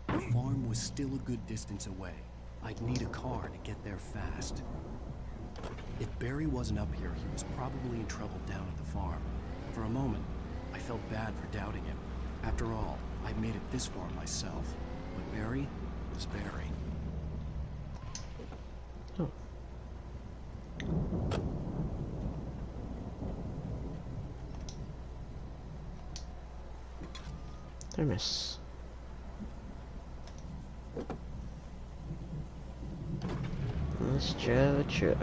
The farm was still a good distance away. I'd need a car to get there fast. If Barry wasn't up here, he was probably in trouble down at the farm. For a moment, I felt bad for doubting him. After all, I made it this far myself. But Barry was Barry. Oh. Thermos. Let's drive a truck.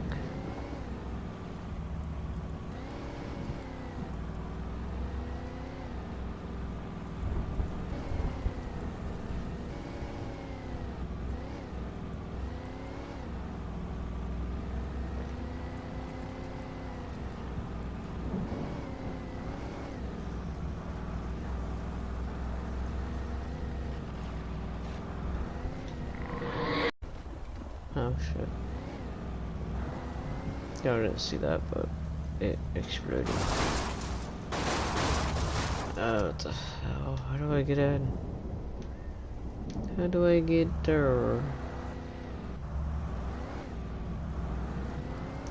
Oh shit. I didn't see that, but it exploded. Oh, what the hell? How do I get in? How do I get there?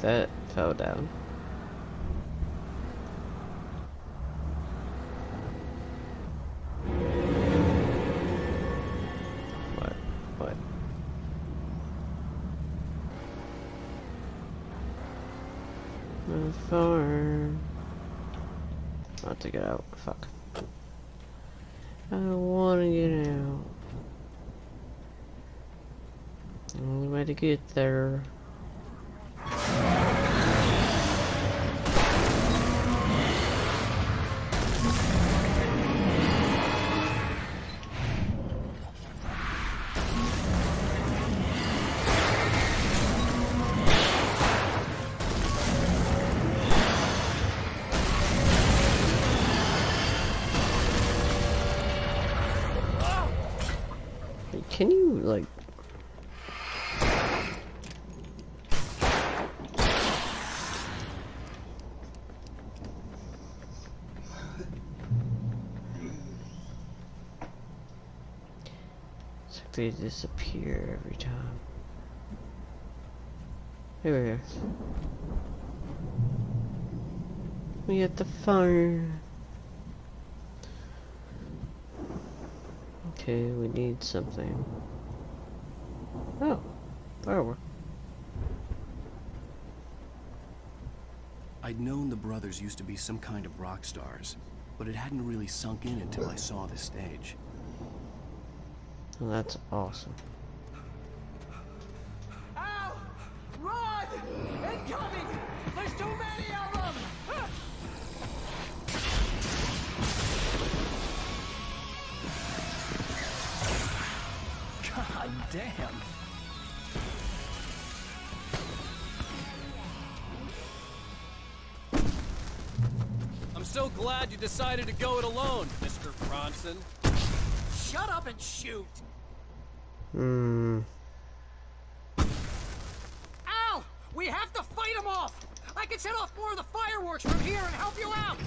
That fell down. What? The farm. I have to get out. Fuck. I don't want to get out. Only way to get there. Can you, like... It's like they disappear every time. Here we are. We at the farm. Okay, we need something. Oh, firework. I'd known the brothers used to be some kind of rock stars, but it hadn't really sunk in until I saw the stage. Well, that's awesome. Ow! Run! Incoming! There's too many of them! God damn. I'm so glad you decided to go it alone, Mr. Bronson. Shut up and shoot! Hmm. Al! We have to fight them off! I can set off more of the fireworks from here and help you out!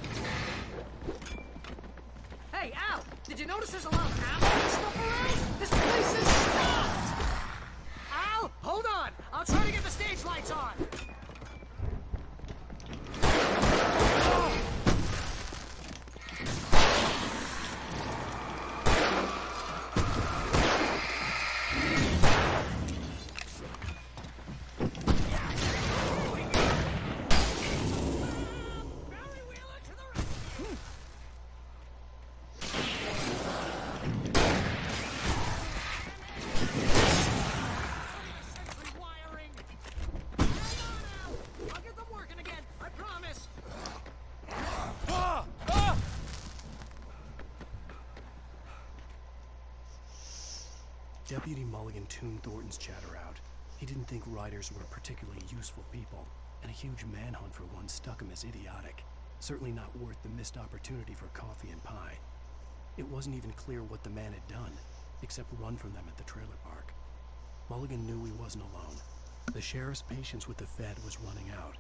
Hey, Al! Did you notice there's a lot of ammo and stuff around? This place is stopped! Al! Hold on! I'll try to get the stage lights on! Deputy Mulligan tuned Thornton's chatter out. He didn't think riders were particularly useful people, and a huge manhunt for one struck him as idiotic. Certainly not worth the missed opportunity for coffee and pie. It wasn't even clear what the man had done, except run from them at the trailer park. Mulligan knew he wasn't alone. The sheriff's patience with the Fed was running out.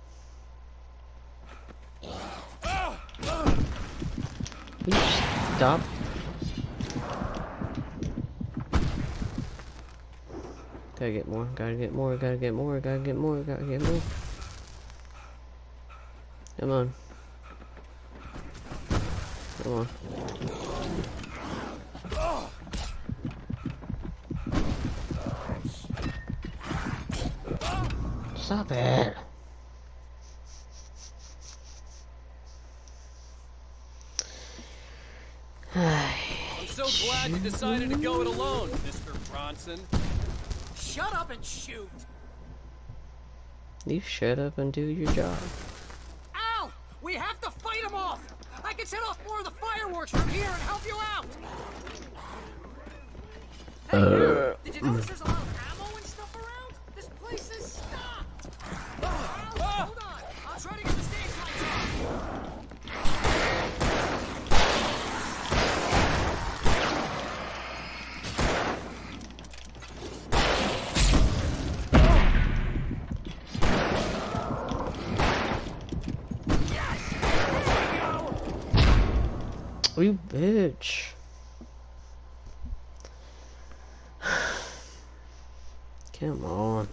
Will you stop? Gotta get more, gotta get more, gotta get more, gotta get more, gotta get more. Come on. Come on. Stop it. I'm so glad you decided to go it alone, Mr. Bronson. Shut up and shoot! You shut up and do your job. Al! We have to fight them off! I can set off more of the fireworks from here and help you out! Hey, Al, did you notice there's a lot of ammo and stuff around? This place is stopped! Al, hold on! I'll try to get the stage lights on! You bitch. Come on.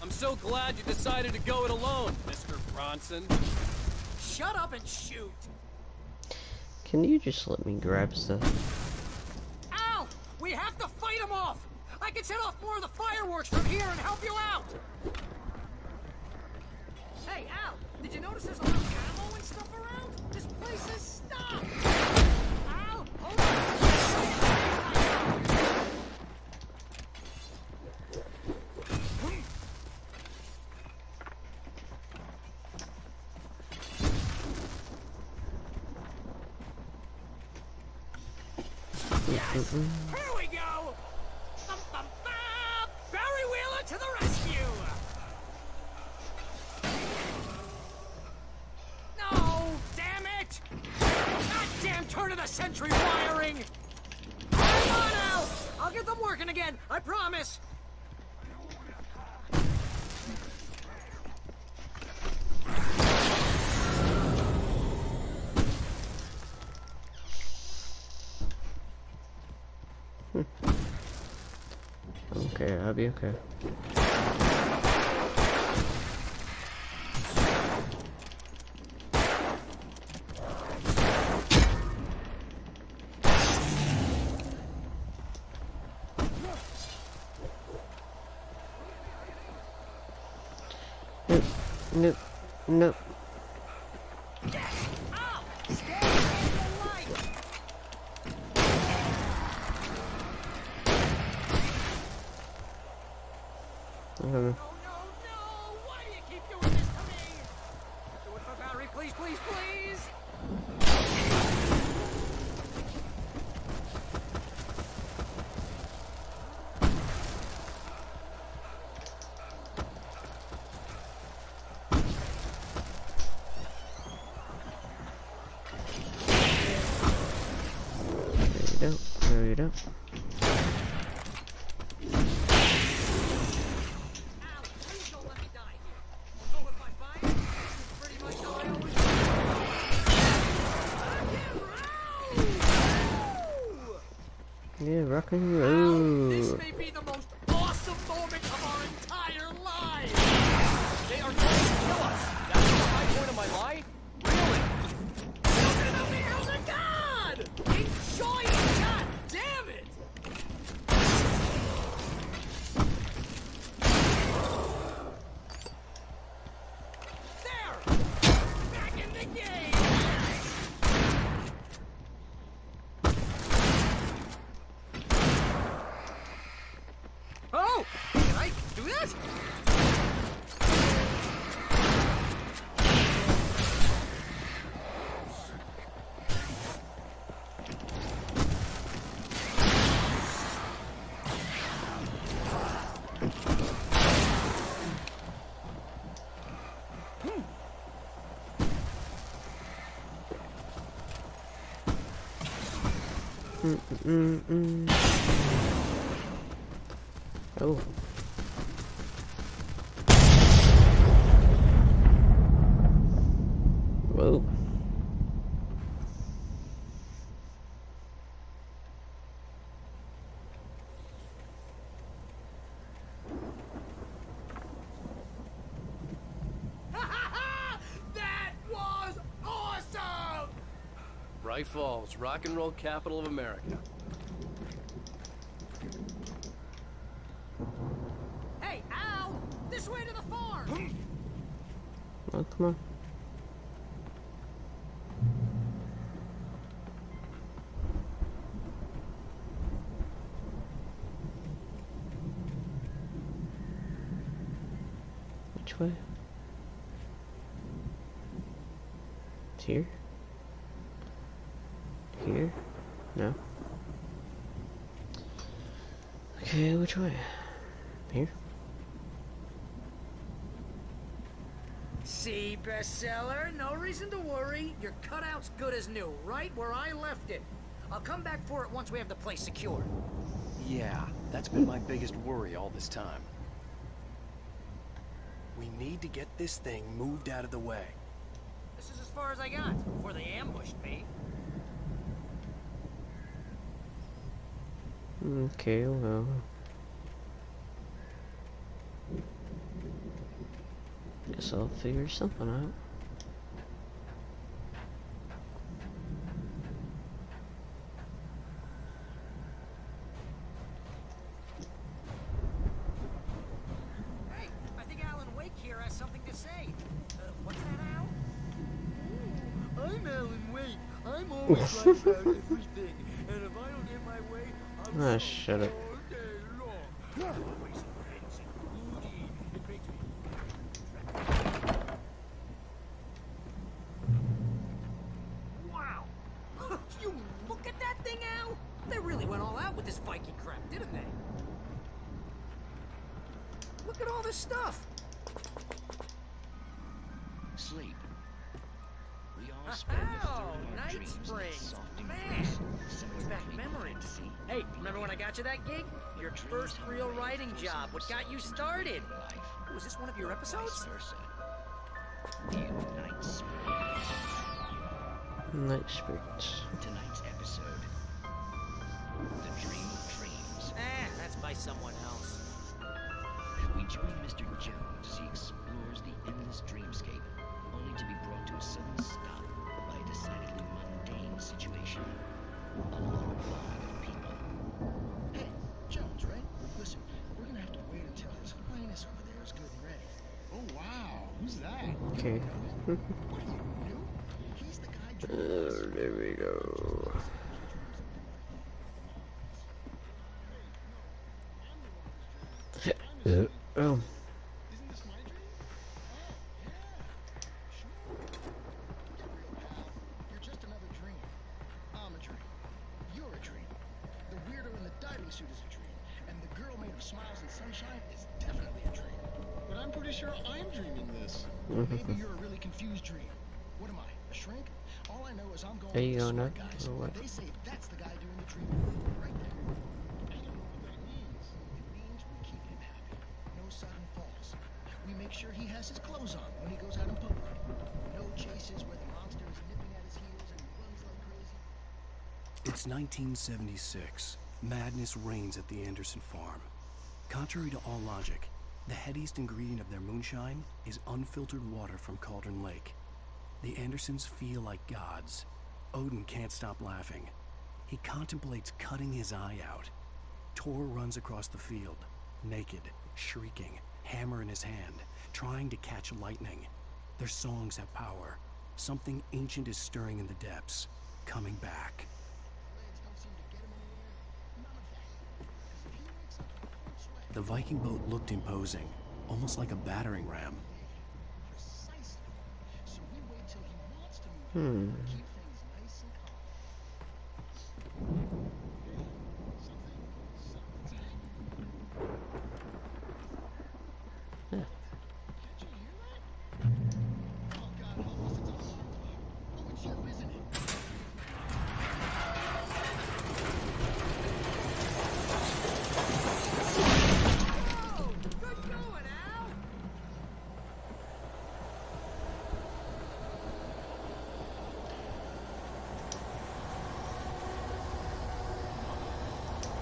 I'm so glad you decided to go it alone, Mr. Bronson. Shut up and shoot! Can you just let me grab stuff? Al! We have to fight them off! I can set off more of the fireworks from here and help you out! Hey, Al! Did you notice there's a lot of ammo and stuff around? This place is stopped! Al! Hold on! Yes! Here we go! Bum, bum, bum. Barry Wheeler to the rescue! No! Damn it! Goddamn turn of the century wiring! Come on out! I'll get them working again, I promise. Okay, I'll be okay. Nope. Nope. No, you don't. Yeah, rock and roll. This may be the most awesome moment of our entire lives. They are trying to kill us. That's the high point of my life? Really? Children of the Elder God! Enjoy it! God damn it! There! Back in the game! Oh! Can I do that? Oh. Whoa. That was awesome! Bright Falls, rock and roll capital of America. Hey, Al! This way to the farm! Oh, come on. Which way? It's here? Here? No. Okay, which way? Here? See, bestseller, no reason to worry. Your cutout's good as new, right where I left it. I'll come back for it once we have the place secured. Yeah, that's been my biggest worry all this time. We need to get this thing moved out of the way. This is as far as I got before they ambushed me. Okay, well. Guess I'll figure something out. Hey, I think Alan Wake here has something to say. What's that, Al? I'm Alan Wake. I'm always right about everything. And if I don't get my way, I'm Ah, shut up. all day long. Wow! You look at that thing, Al! They really went all out with this Viking crap, didn't they? Look at all this stuff! Sleep. Oh, Night Springs. Man, brings back memories. Hey, remember when I got you that gig? Your first real writing job. What got you started? Was this one of your episodes? Night Springs. Tonight's episode, The Dream of Dreams. That's by someone else. We join Mr. Jones as he explores the endless dreamscape, only to be brought to a sudden stop by a decidedly mundane situation. A long line of people. Hey, Jones, right? Listen, we're gonna have to wait until His Highness over there is good and ready. Oh, wow. Who's that? Okay. What are you, new? He's the guy There we go. Oh. You're just another dream. I'm a dream. You're a dream. The weirdo in the diving suit is a dream. And the girl made of smiles and sunshine is definitely a dream. But I'm pretty sure I'm dreaming this. Maybe you're a really confused dream. What am I, a shrink? All I know is I'm going Are you with the going smart up, guys. or what? They say that's the guy doing the dream right there. I don't know what that means. It means we keep him happy. No sudden falls. We make sure he has his clothes on when he goes out in public. No chases where the monster is nipping at his heels and he runs like crazy. It's 1976. Madness reigns at the Anderson farm. Contrary to all logic, the headiest ingredient of their moonshine is unfiltered water from Cauldron Lake. The Andersons feel like gods. Odin can't stop laughing. He contemplates cutting his eye out. Tor runs across the field, naked, shrieking, hammer in his hand, trying to catch lightning. Their songs have power. Something ancient is stirring in the depths, coming back. The Viking boat looked imposing, almost like a battering ram.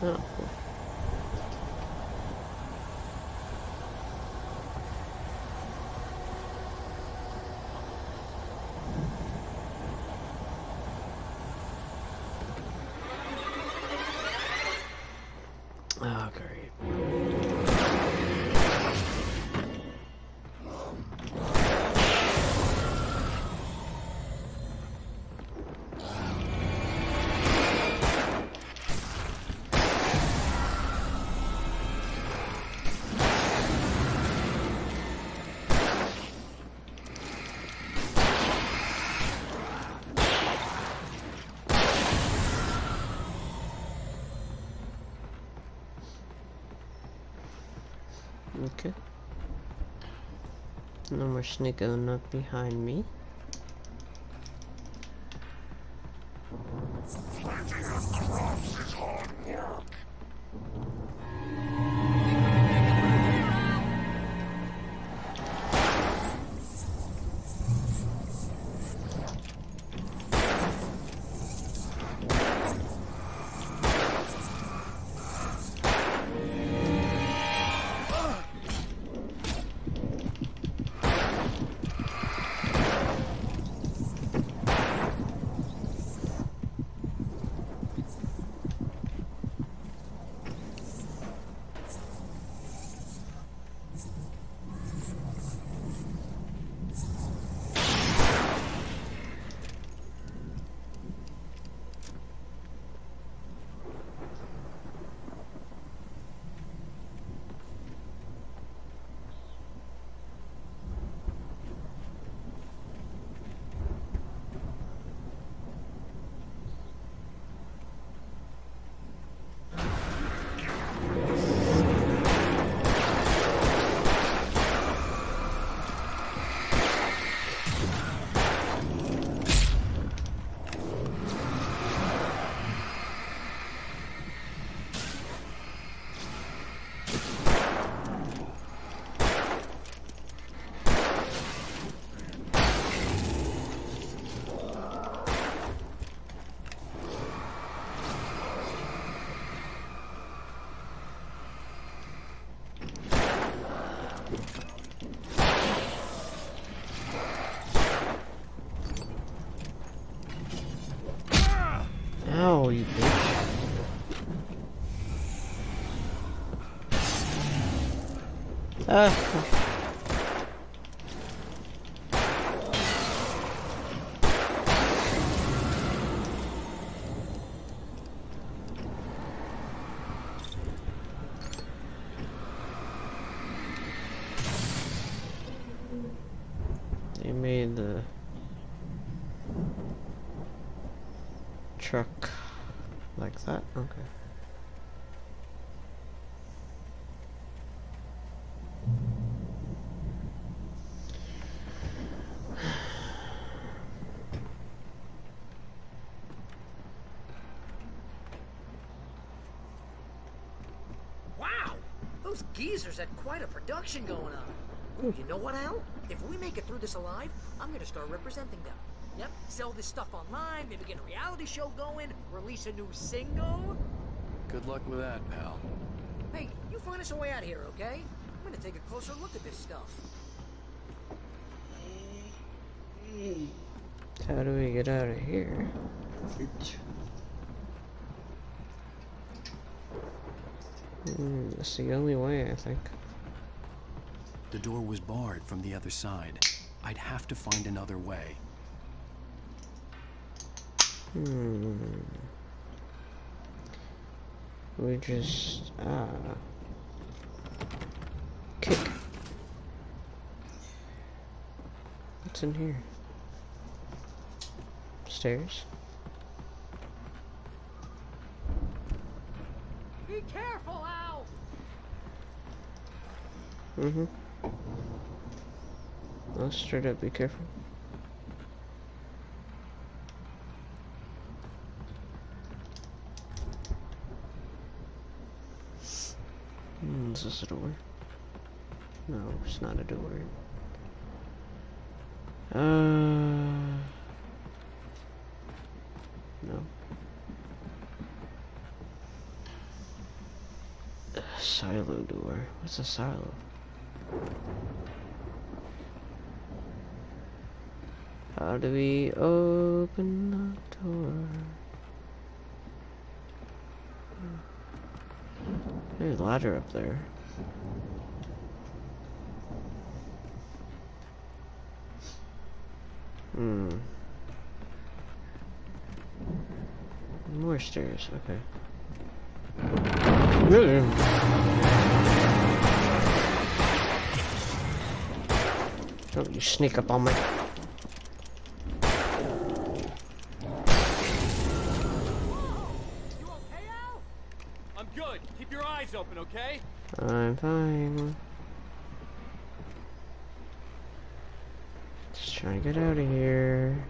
Oh, cool. Oh, great. Okay. No more sneaking up behind me. Planting of crops is hard work. They made the truck like that? Okay. Wow! Those geezers had quite a production going on. Ooh, you know what, Al? If we make it through this alive, I'm gonna start representing them. Yep, sell this stuff online, maybe get a reality show going, release a new single. Good luck with that, pal. Hey, you find us a way out of here, okay? I'm gonna take a closer look at this stuff. How do we get out of here? That's the only way, I think. The door was barred from the other side. I'd have to find another way. We just kick. What's in here? Stairs. Be careful, Al! Oh, straight up, be careful. Is this a door? No, it's not a door. No. Silo door. What's a silo? How do we open the door? There's a ladder up there. More stairs, okay. Don't you sneak up on me. Open, okay? I'm fine. Just trying to get out of here.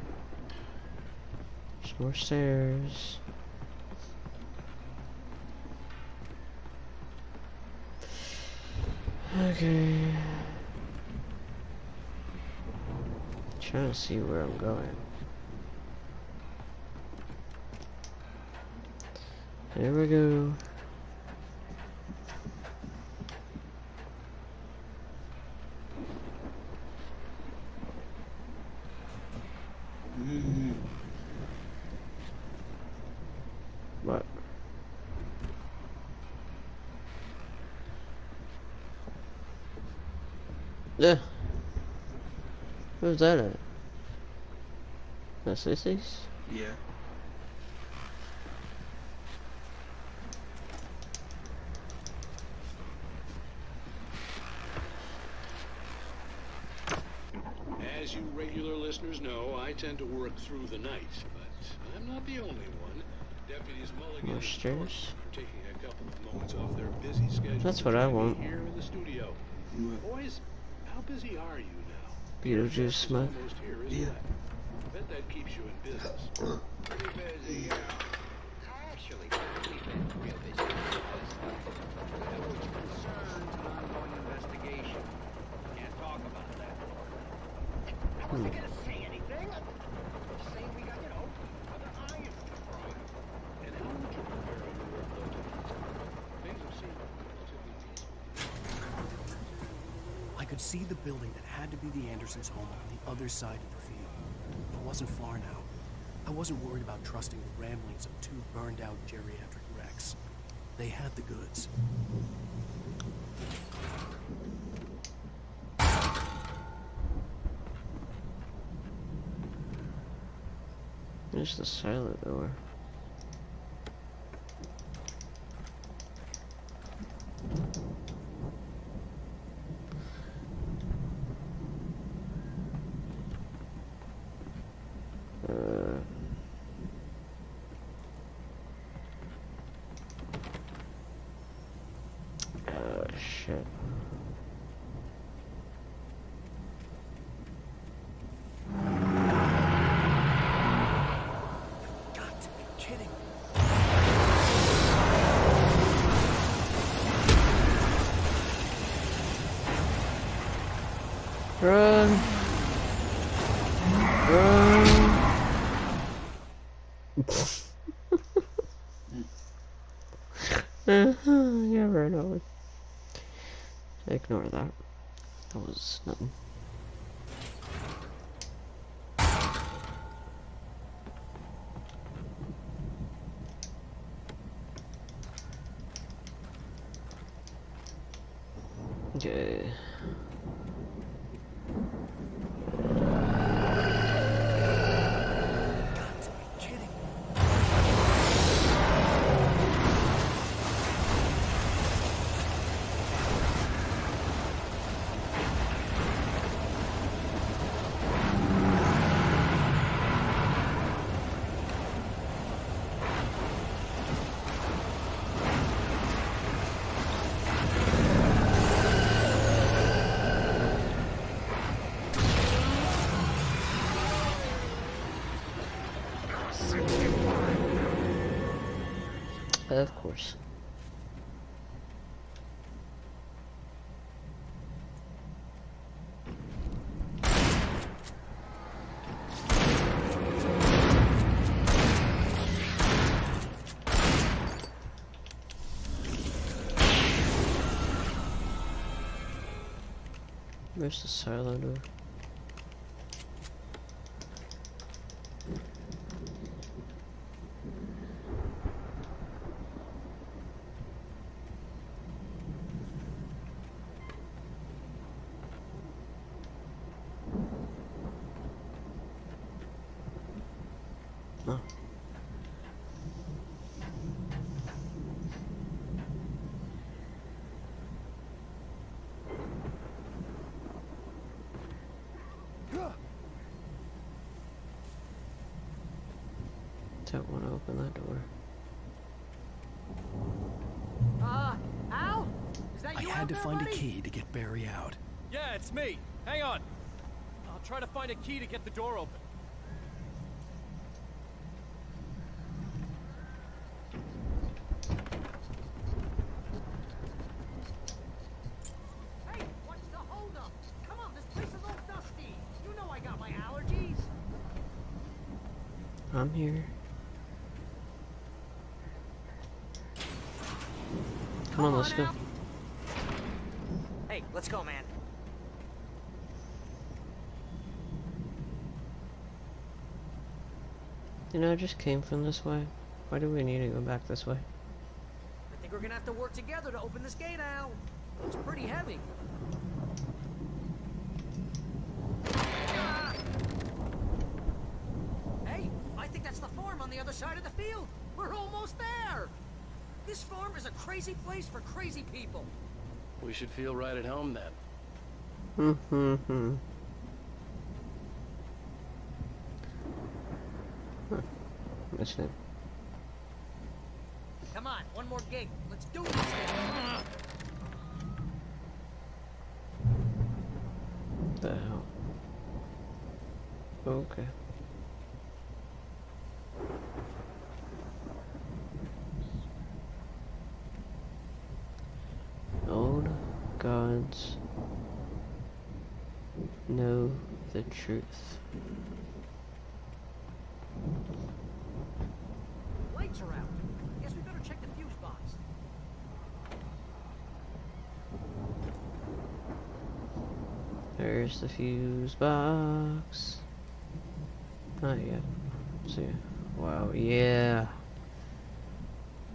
There's more stairs. Okay. Trying to see where I'm going. There we go. What? Yeah. Where's that at? That's Sissy's? Yeah. As you regular listeners know, I tend to work through the night, but I'm not the only one. Deputies Mulligan and Thornton are taking a couple of moments off their busy schedule. That's what I want. Here in the studio. Boys, how busy are you now? Beetlejuice Smith. Almost here, isn't it? I bet that keeps you in business. Pretty busy, yeah. Actually, we've been real busy because there was concerns and ongoing investigation. Can't talk about that. I wasn't gonna say anything. Just saying we got, other irons to fry. And how would you compare your workload to these? Things have seemed relatively peaceful. I could see the building that had to be the Andersons' home on the other side of the field. It wasn't far now. I wasn't worried about trusting the ramblings of two burned-out geriatric wrecks. They had the goods. There's the silo door. Shit. Got to be kidding me. Run! Run! Yeah, run over. Ignore that. That was nothing. Okay. Of course. Where's the silo door? Oh. Don't want to open that door. Al? Is that I you had out to there, find a buddy? key to get Barry out. Yeah, it's me. Hang on. I'll try to find a key to get the door open. Hey, what's the holdup? Come on, this place is all dusty. You know I got my allergies. I'm here. Come on, let's go. Al. Hey, let's go, man. You know, I just came from this way. Why do we need to go back this way? I think we're gonna have to work together to open this gate, Al. It's pretty heavy. Ah! Hey, I think that's the farm on the other side of the field. We're almost there. This farm is a crazy place for crazy people. We should feel right at home then. That's it. Come on, one more gate. Let's do this thing. The hell? Okay. Old gods know the truth. Lights are out. Guess we better check the fuse box. There's the fuse box. Not yet. See. Wow, yeah.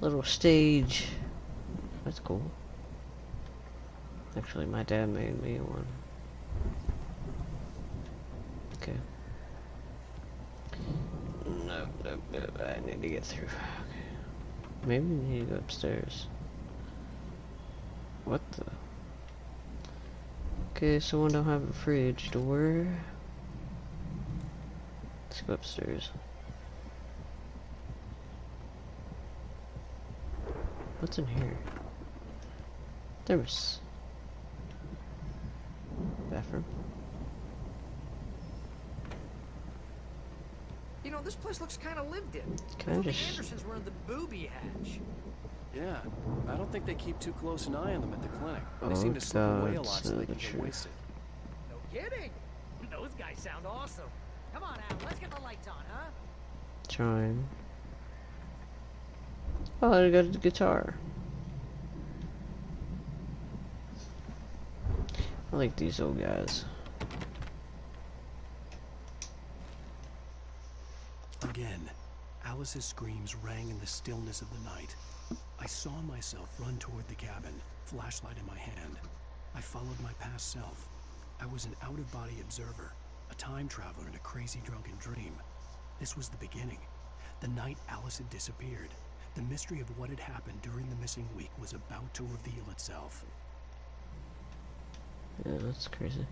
Little stage. That's cool. Actually, my dad made me one. Okay. No, I need to get through. Okay. Maybe we need to go upstairs. What the? Okay, someone don't have a fridge door. Let's go upstairs. What's in here? Thermos. Bathroom. You know, this place looks kind of lived in. Kind of The just. Andersons were in the booby hatch. Yeah, I don't think they keep too close an eye on them at the clinic. They Oh, seem to slip away a that's lot so they can true. get wasted. No kidding. Those guys sound awesome. Come on, Al, let's get the lights on, huh? Trying. Oh, I got the guitar. I like these old guys. Again, Alice's screams rang in the stillness of the night. I saw myself run toward the cabin, flashlight in my hand. I followed my past self. I was an out-of-body observer, a time traveler in a crazy drunken dream. This was the beginning. The night Alice had disappeared. The mystery of what had happened during the missing week was about to reveal itself. Yeah, that's crazy.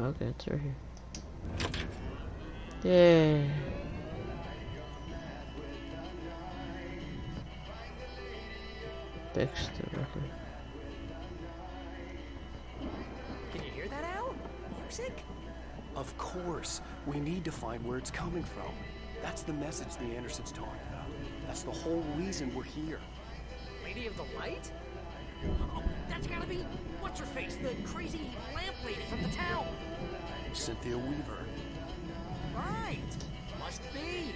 Okay, it's right here. Yay! Fix the record. Can you hear that, Al? Music? Of course. We need to find where it's coming from. That's the message the Andersons talked about. That's the whole reason we're here. Lady of the Light? Oh, that's gotta be what's-her-face, the crazy lamp lady from the town. Cynthia Weaver. Right. Must be.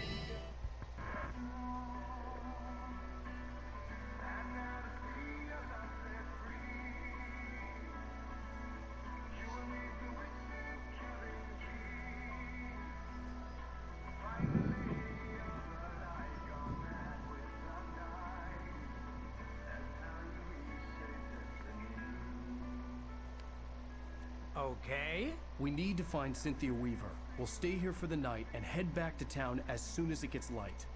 Okay. We need to find Cynthia Weaver. We'll stay here for the night and head back to town as soon as it gets light.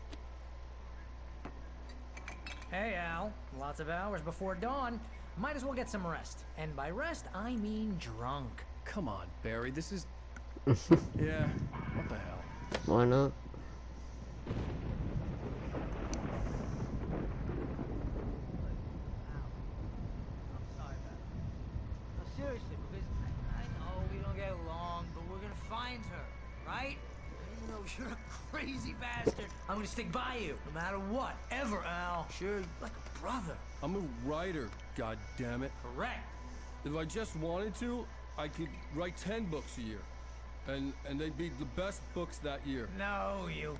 Hey, Al. Lots of hours before dawn. Might as well get some rest. And by rest, I mean drunk. Come on, Barry. This is... Yeah, what the hell? Why not? Seriously, because I know we don't get along, but we're gonna find her, right? Even though you're a crazy bastard, I'm gonna stick by you, no matter what, ever, Al. Sure, like a brother. I'm a writer, goddammit. Correct. If I just wanted to, I could write 10 books a year. And they'd be the best books that year. No, you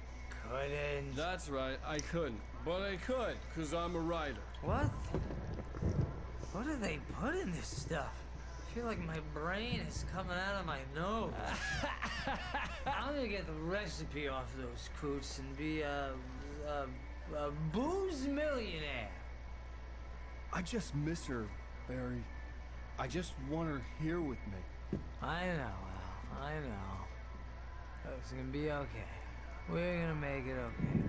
couldn't. That's right, I couldn't. But I could, because I'm a writer. What? What do they put in this stuff? I feel like my brain is coming out of my nose. I'm gonna get the recipe off those coots and be a booze millionaire. I just miss her, Barry. I just want her here with me. I know, Al. I know. It's gonna be okay. We're gonna make it okay.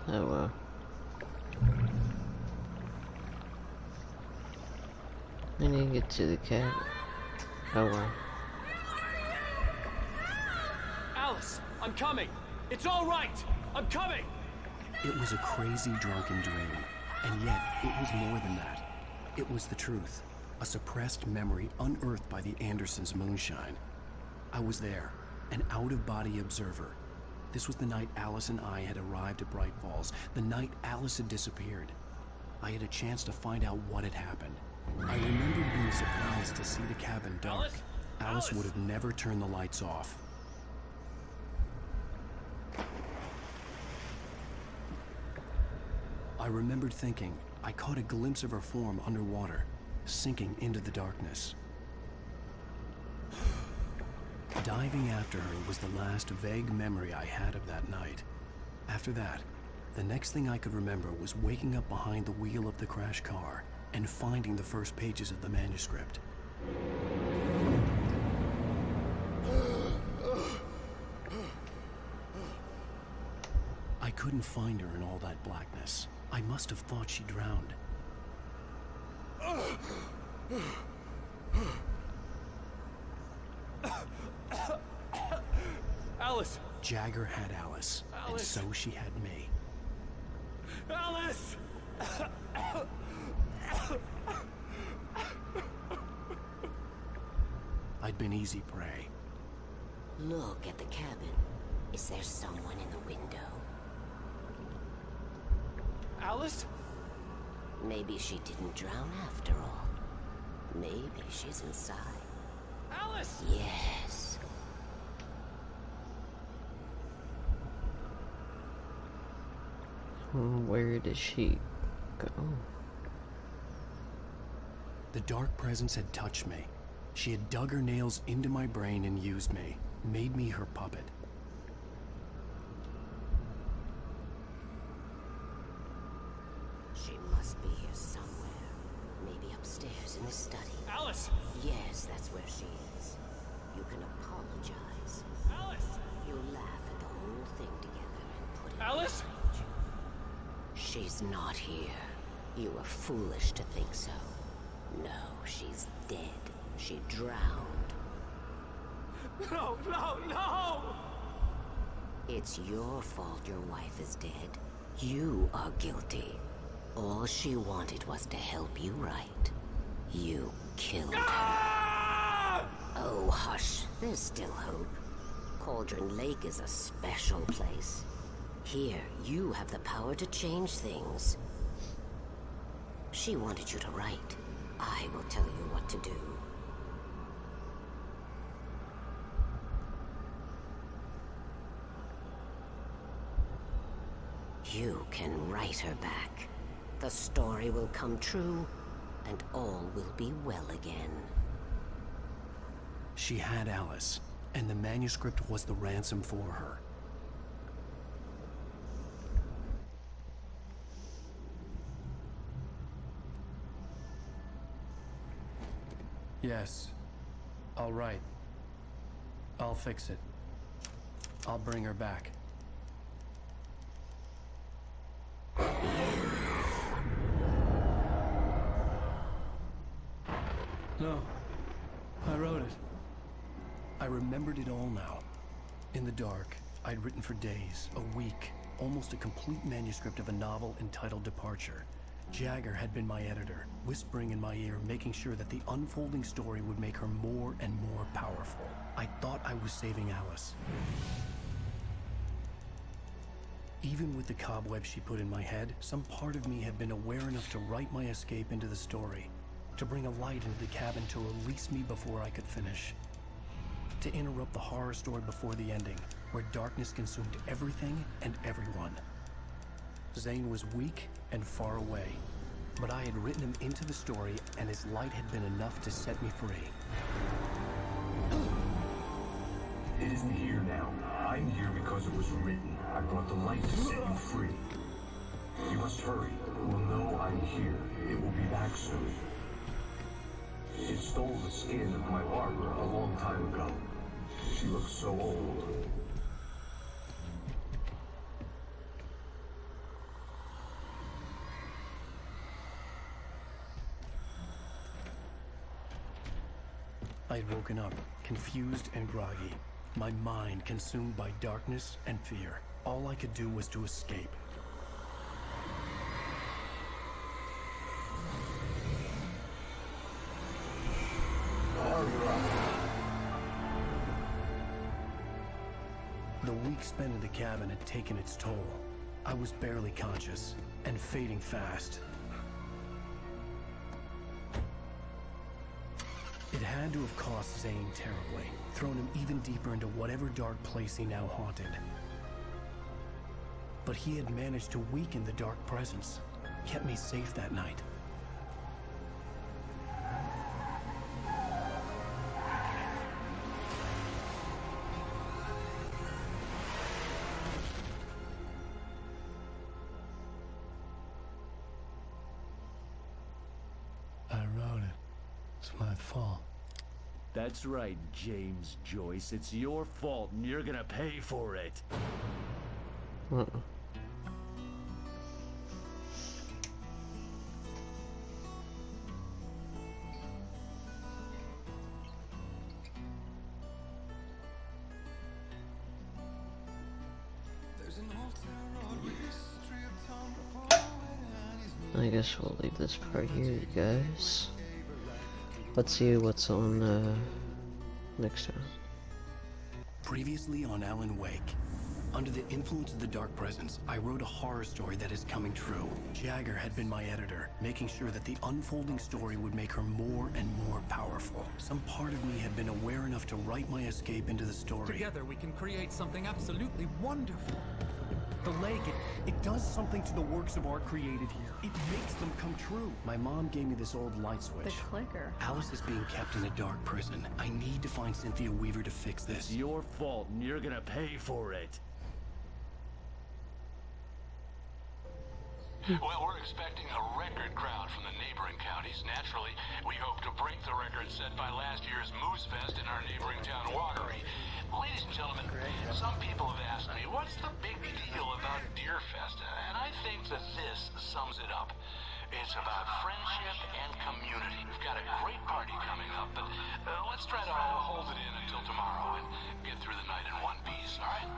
Oh well. I need to get to the cabin. Oh well. Alice, I'm coming. It's all right. I'm coming. It was a crazy drunken dream. And yet, it was more than that. It was the truth. A suppressed memory unearthed by the Andersons' moonshine. I was there, an out-of-body observer. This was the night Alice and I had arrived at Bright Falls, the night Alice had disappeared. I had a chance to find out what had happened. I remember being surprised to see the cabin dark. Alice would have never turned the lights off. I remembered thinking I caught a glimpse of her form underwater, sinking into the darkness. Diving after her was the last vague memory I had of that night. After that, the next thing I could remember was waking up behind the wheel of the crashed car and finding the first pages of the manuscript. I couldn't find her in all that blackness. I must have thought she drowned. Alice! Jagger had Alice, and so she had me. Alice! I'd been easy prey. Look at the cabin. Is there someone in the window? Alice? Maybe she didn't drown after all. Maybe she's inside. Alice! Yes. Where did she go? The dark presence had touched me. She had dug her nails into my brain and used me, made me her puppet. She must be here somewhere. Maybe upstairs in the study. Alice! Yes, that's where she is. You can apologize. Alice! You laugh at the whole thing together and put it Alice! behind you. She's not here. You were foolish to think so. No, she's dead. She drowned. No, no, no! It's your fault your wife is dead. You are guilty. All she wanted was to help you right. You killed her. Oh, hush. There's still hope. Cauldron Lake is a special place. Here, you have the power to change things. She wanted you to write. I will tell you what to do. You can write her back. The story will come true, and all will be well again. She had Alice, and the manuscript was the ransom for her. Yes. All right. I'll fix it. I'll bring her back. No. I wrote it. I remembered it all now. In the dark, I'd written for days, a week, almost a complete manuscript of a novel entitled Departure. Jagger had been my editor, whispering in my ear, making sure that the unfolding story would make her more and more powerful. I thought I was saving Alice. Even with the cobwebs she put in my head, some part of me had been aware enough to write my escape into the story, to bring a light into the cabin to release me before I could finish, to interrupt the horror story before the ending, where darkness consumed everything and everyone. Zane was weak and far away, but I had written him into the story, and his light had been enough to set me free. It isn't here now. I'm here because it was written. I brought the light to set you free. You must hurry. We'll know I'm here. It will be back soon. It stole the skin of my Barbara a long time ago. She looks so old. I had woken up, confused and groggy, my mind consumed by darkness and fear. All I could do was to escape. spent in the cabin had taken its toll. I was barely conscious, and fading fast. It had to have cost Zane terribly, thrown him even deeper into whatever dark place he now haunted. But he had managed to weaken the dark presence, kept me safe that night. I wrote it. It's my fault. That's right, James Joyce. It's your fault, and you're gonna pay for it. I guess we'll leave this part here, you guys. Let's see what's on next time. Previously on Alan Wake. Under the influence of the dark presence, I wrote a horror story that is coming true. Jagger had been my editor, making sure that the unfolding story would make her more and more powerful. Some part of me had been aware enough to write my escape into the story. Together we can create something absolutely wonderful. The lake, it does something to the works of art created here. It makes them come true. My mom gave me this old light switch. The clicker. Alice is being kept in a dark prison. I need to find Cynthia Weaver to fix this. It's your fault, and you're gonna pay for it. Well, we're expecting a record crowd from the neighboring counties. Naturally, we hope to break the record set by last year's Moose Fest in our neighboring town, Watery. Ladies and gentlemen, some people have asked me, what's the big deal about Deer Fest? And I think that this sums it up. It's about friendship and community. We've got a great party coming up, but let's try to hold it in until tomorrow and get through the night in one piece, all right?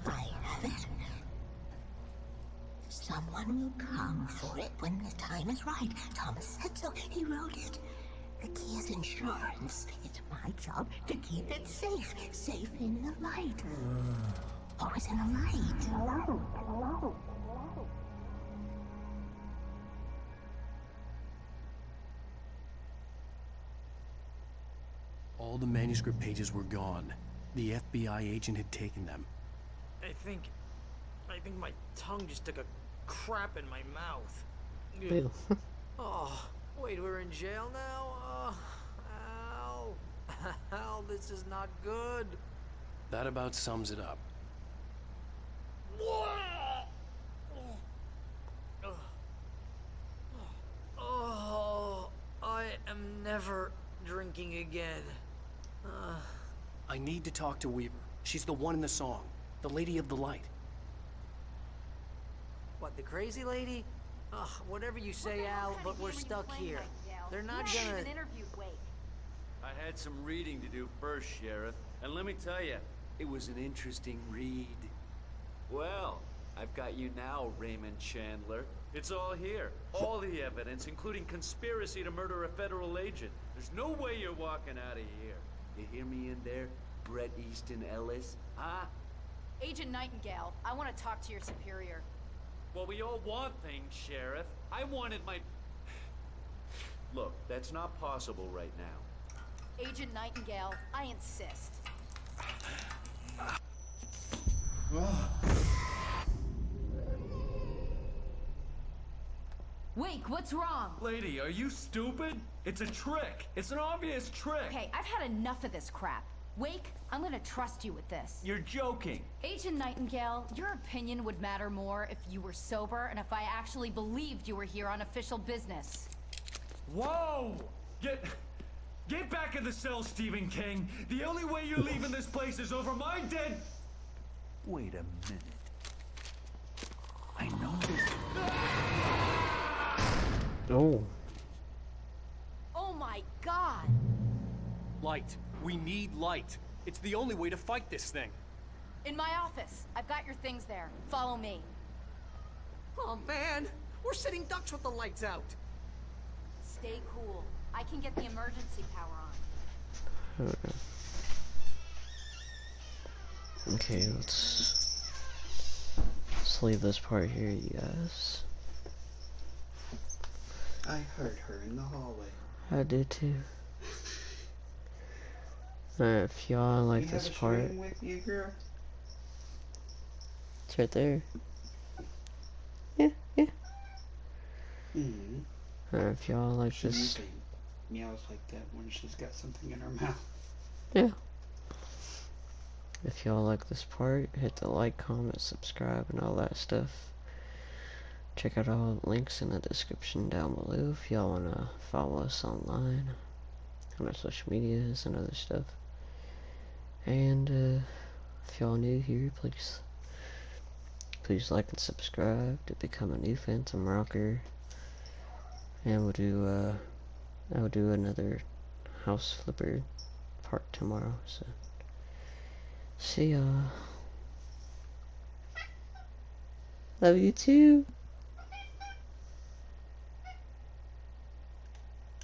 I have it. Someone will come for it when the time is right. Thomas said so. He wrote it. The key is insurance. It's my job to keep it safe. Safe in the light. Always in the light. Hello. All the manuscript pages were gone. The FBI agent had taken them. I think my tongue just took a crap in my mouth. Ew. Oh, wait, we're in jail now? Oh, Al. Al, this is not good. That about sums it up. Oh, I am never drinking again. I need to talk to Weaver. She's the one in the song. The Lady of the Light. What, the crazy lady? Ugh, whatever you say, Al, but we're stuck here. They're not gonna... I had some reading to do first, Sheriff. And let me tell you, it was an interesting read. Well, I've got you now, Raymond Chandler. It's all here. All the evidence, including conspiracy to murder a federal agent. There's no way you're walking out of here. You hear me in there, Bret Easton Ellis? Huh? Agent Nightingale, I want to talk to your superior. Well, we all want things, Sheriff. I wanted my... Look, that's not possible right now. Agent Nightingale, I insist. Wake, what's wrong? Lady, are you stupid? It's a trick. It's an obvious trick. Okay, I've had enough of this crap. Wake, I'm gonna trust you with this. You're joking. Agent Nightingale, your opinion would matter more if you were sober and if I actually believed you were here on official business. Whoa! Get back in the cell, Stephen King. The only way you're leaving this place is over my dead... Wait a minute. I know this... Oh. Oh my god! Light. We need light. It's the only way to fight this thing. In my office. I've got your things there. Follow me. Oh man, we're sitting ducks with the lights out. Stay cool. I can get the emergency power on. Okay. Okay, let's leave this part here, you guys. I heard her in the hallway. I did too. If y'all like this part, you have a string with you, girl? it's right there. Yeah, yeah. If y'all like this, meows like that when she's got something in her mouth. yeah. If y'all like this part, hit the like, comment, subscribe, and all that stuff. Check out all the links in the description down below if y'all wanna follow us online on our social medias and other stuff. And if y'all new here, please like and subscribe to become a new Phantom Rocker. And we'll do I'll do another House Flipper part tomorrow. So see y'all. Love you too.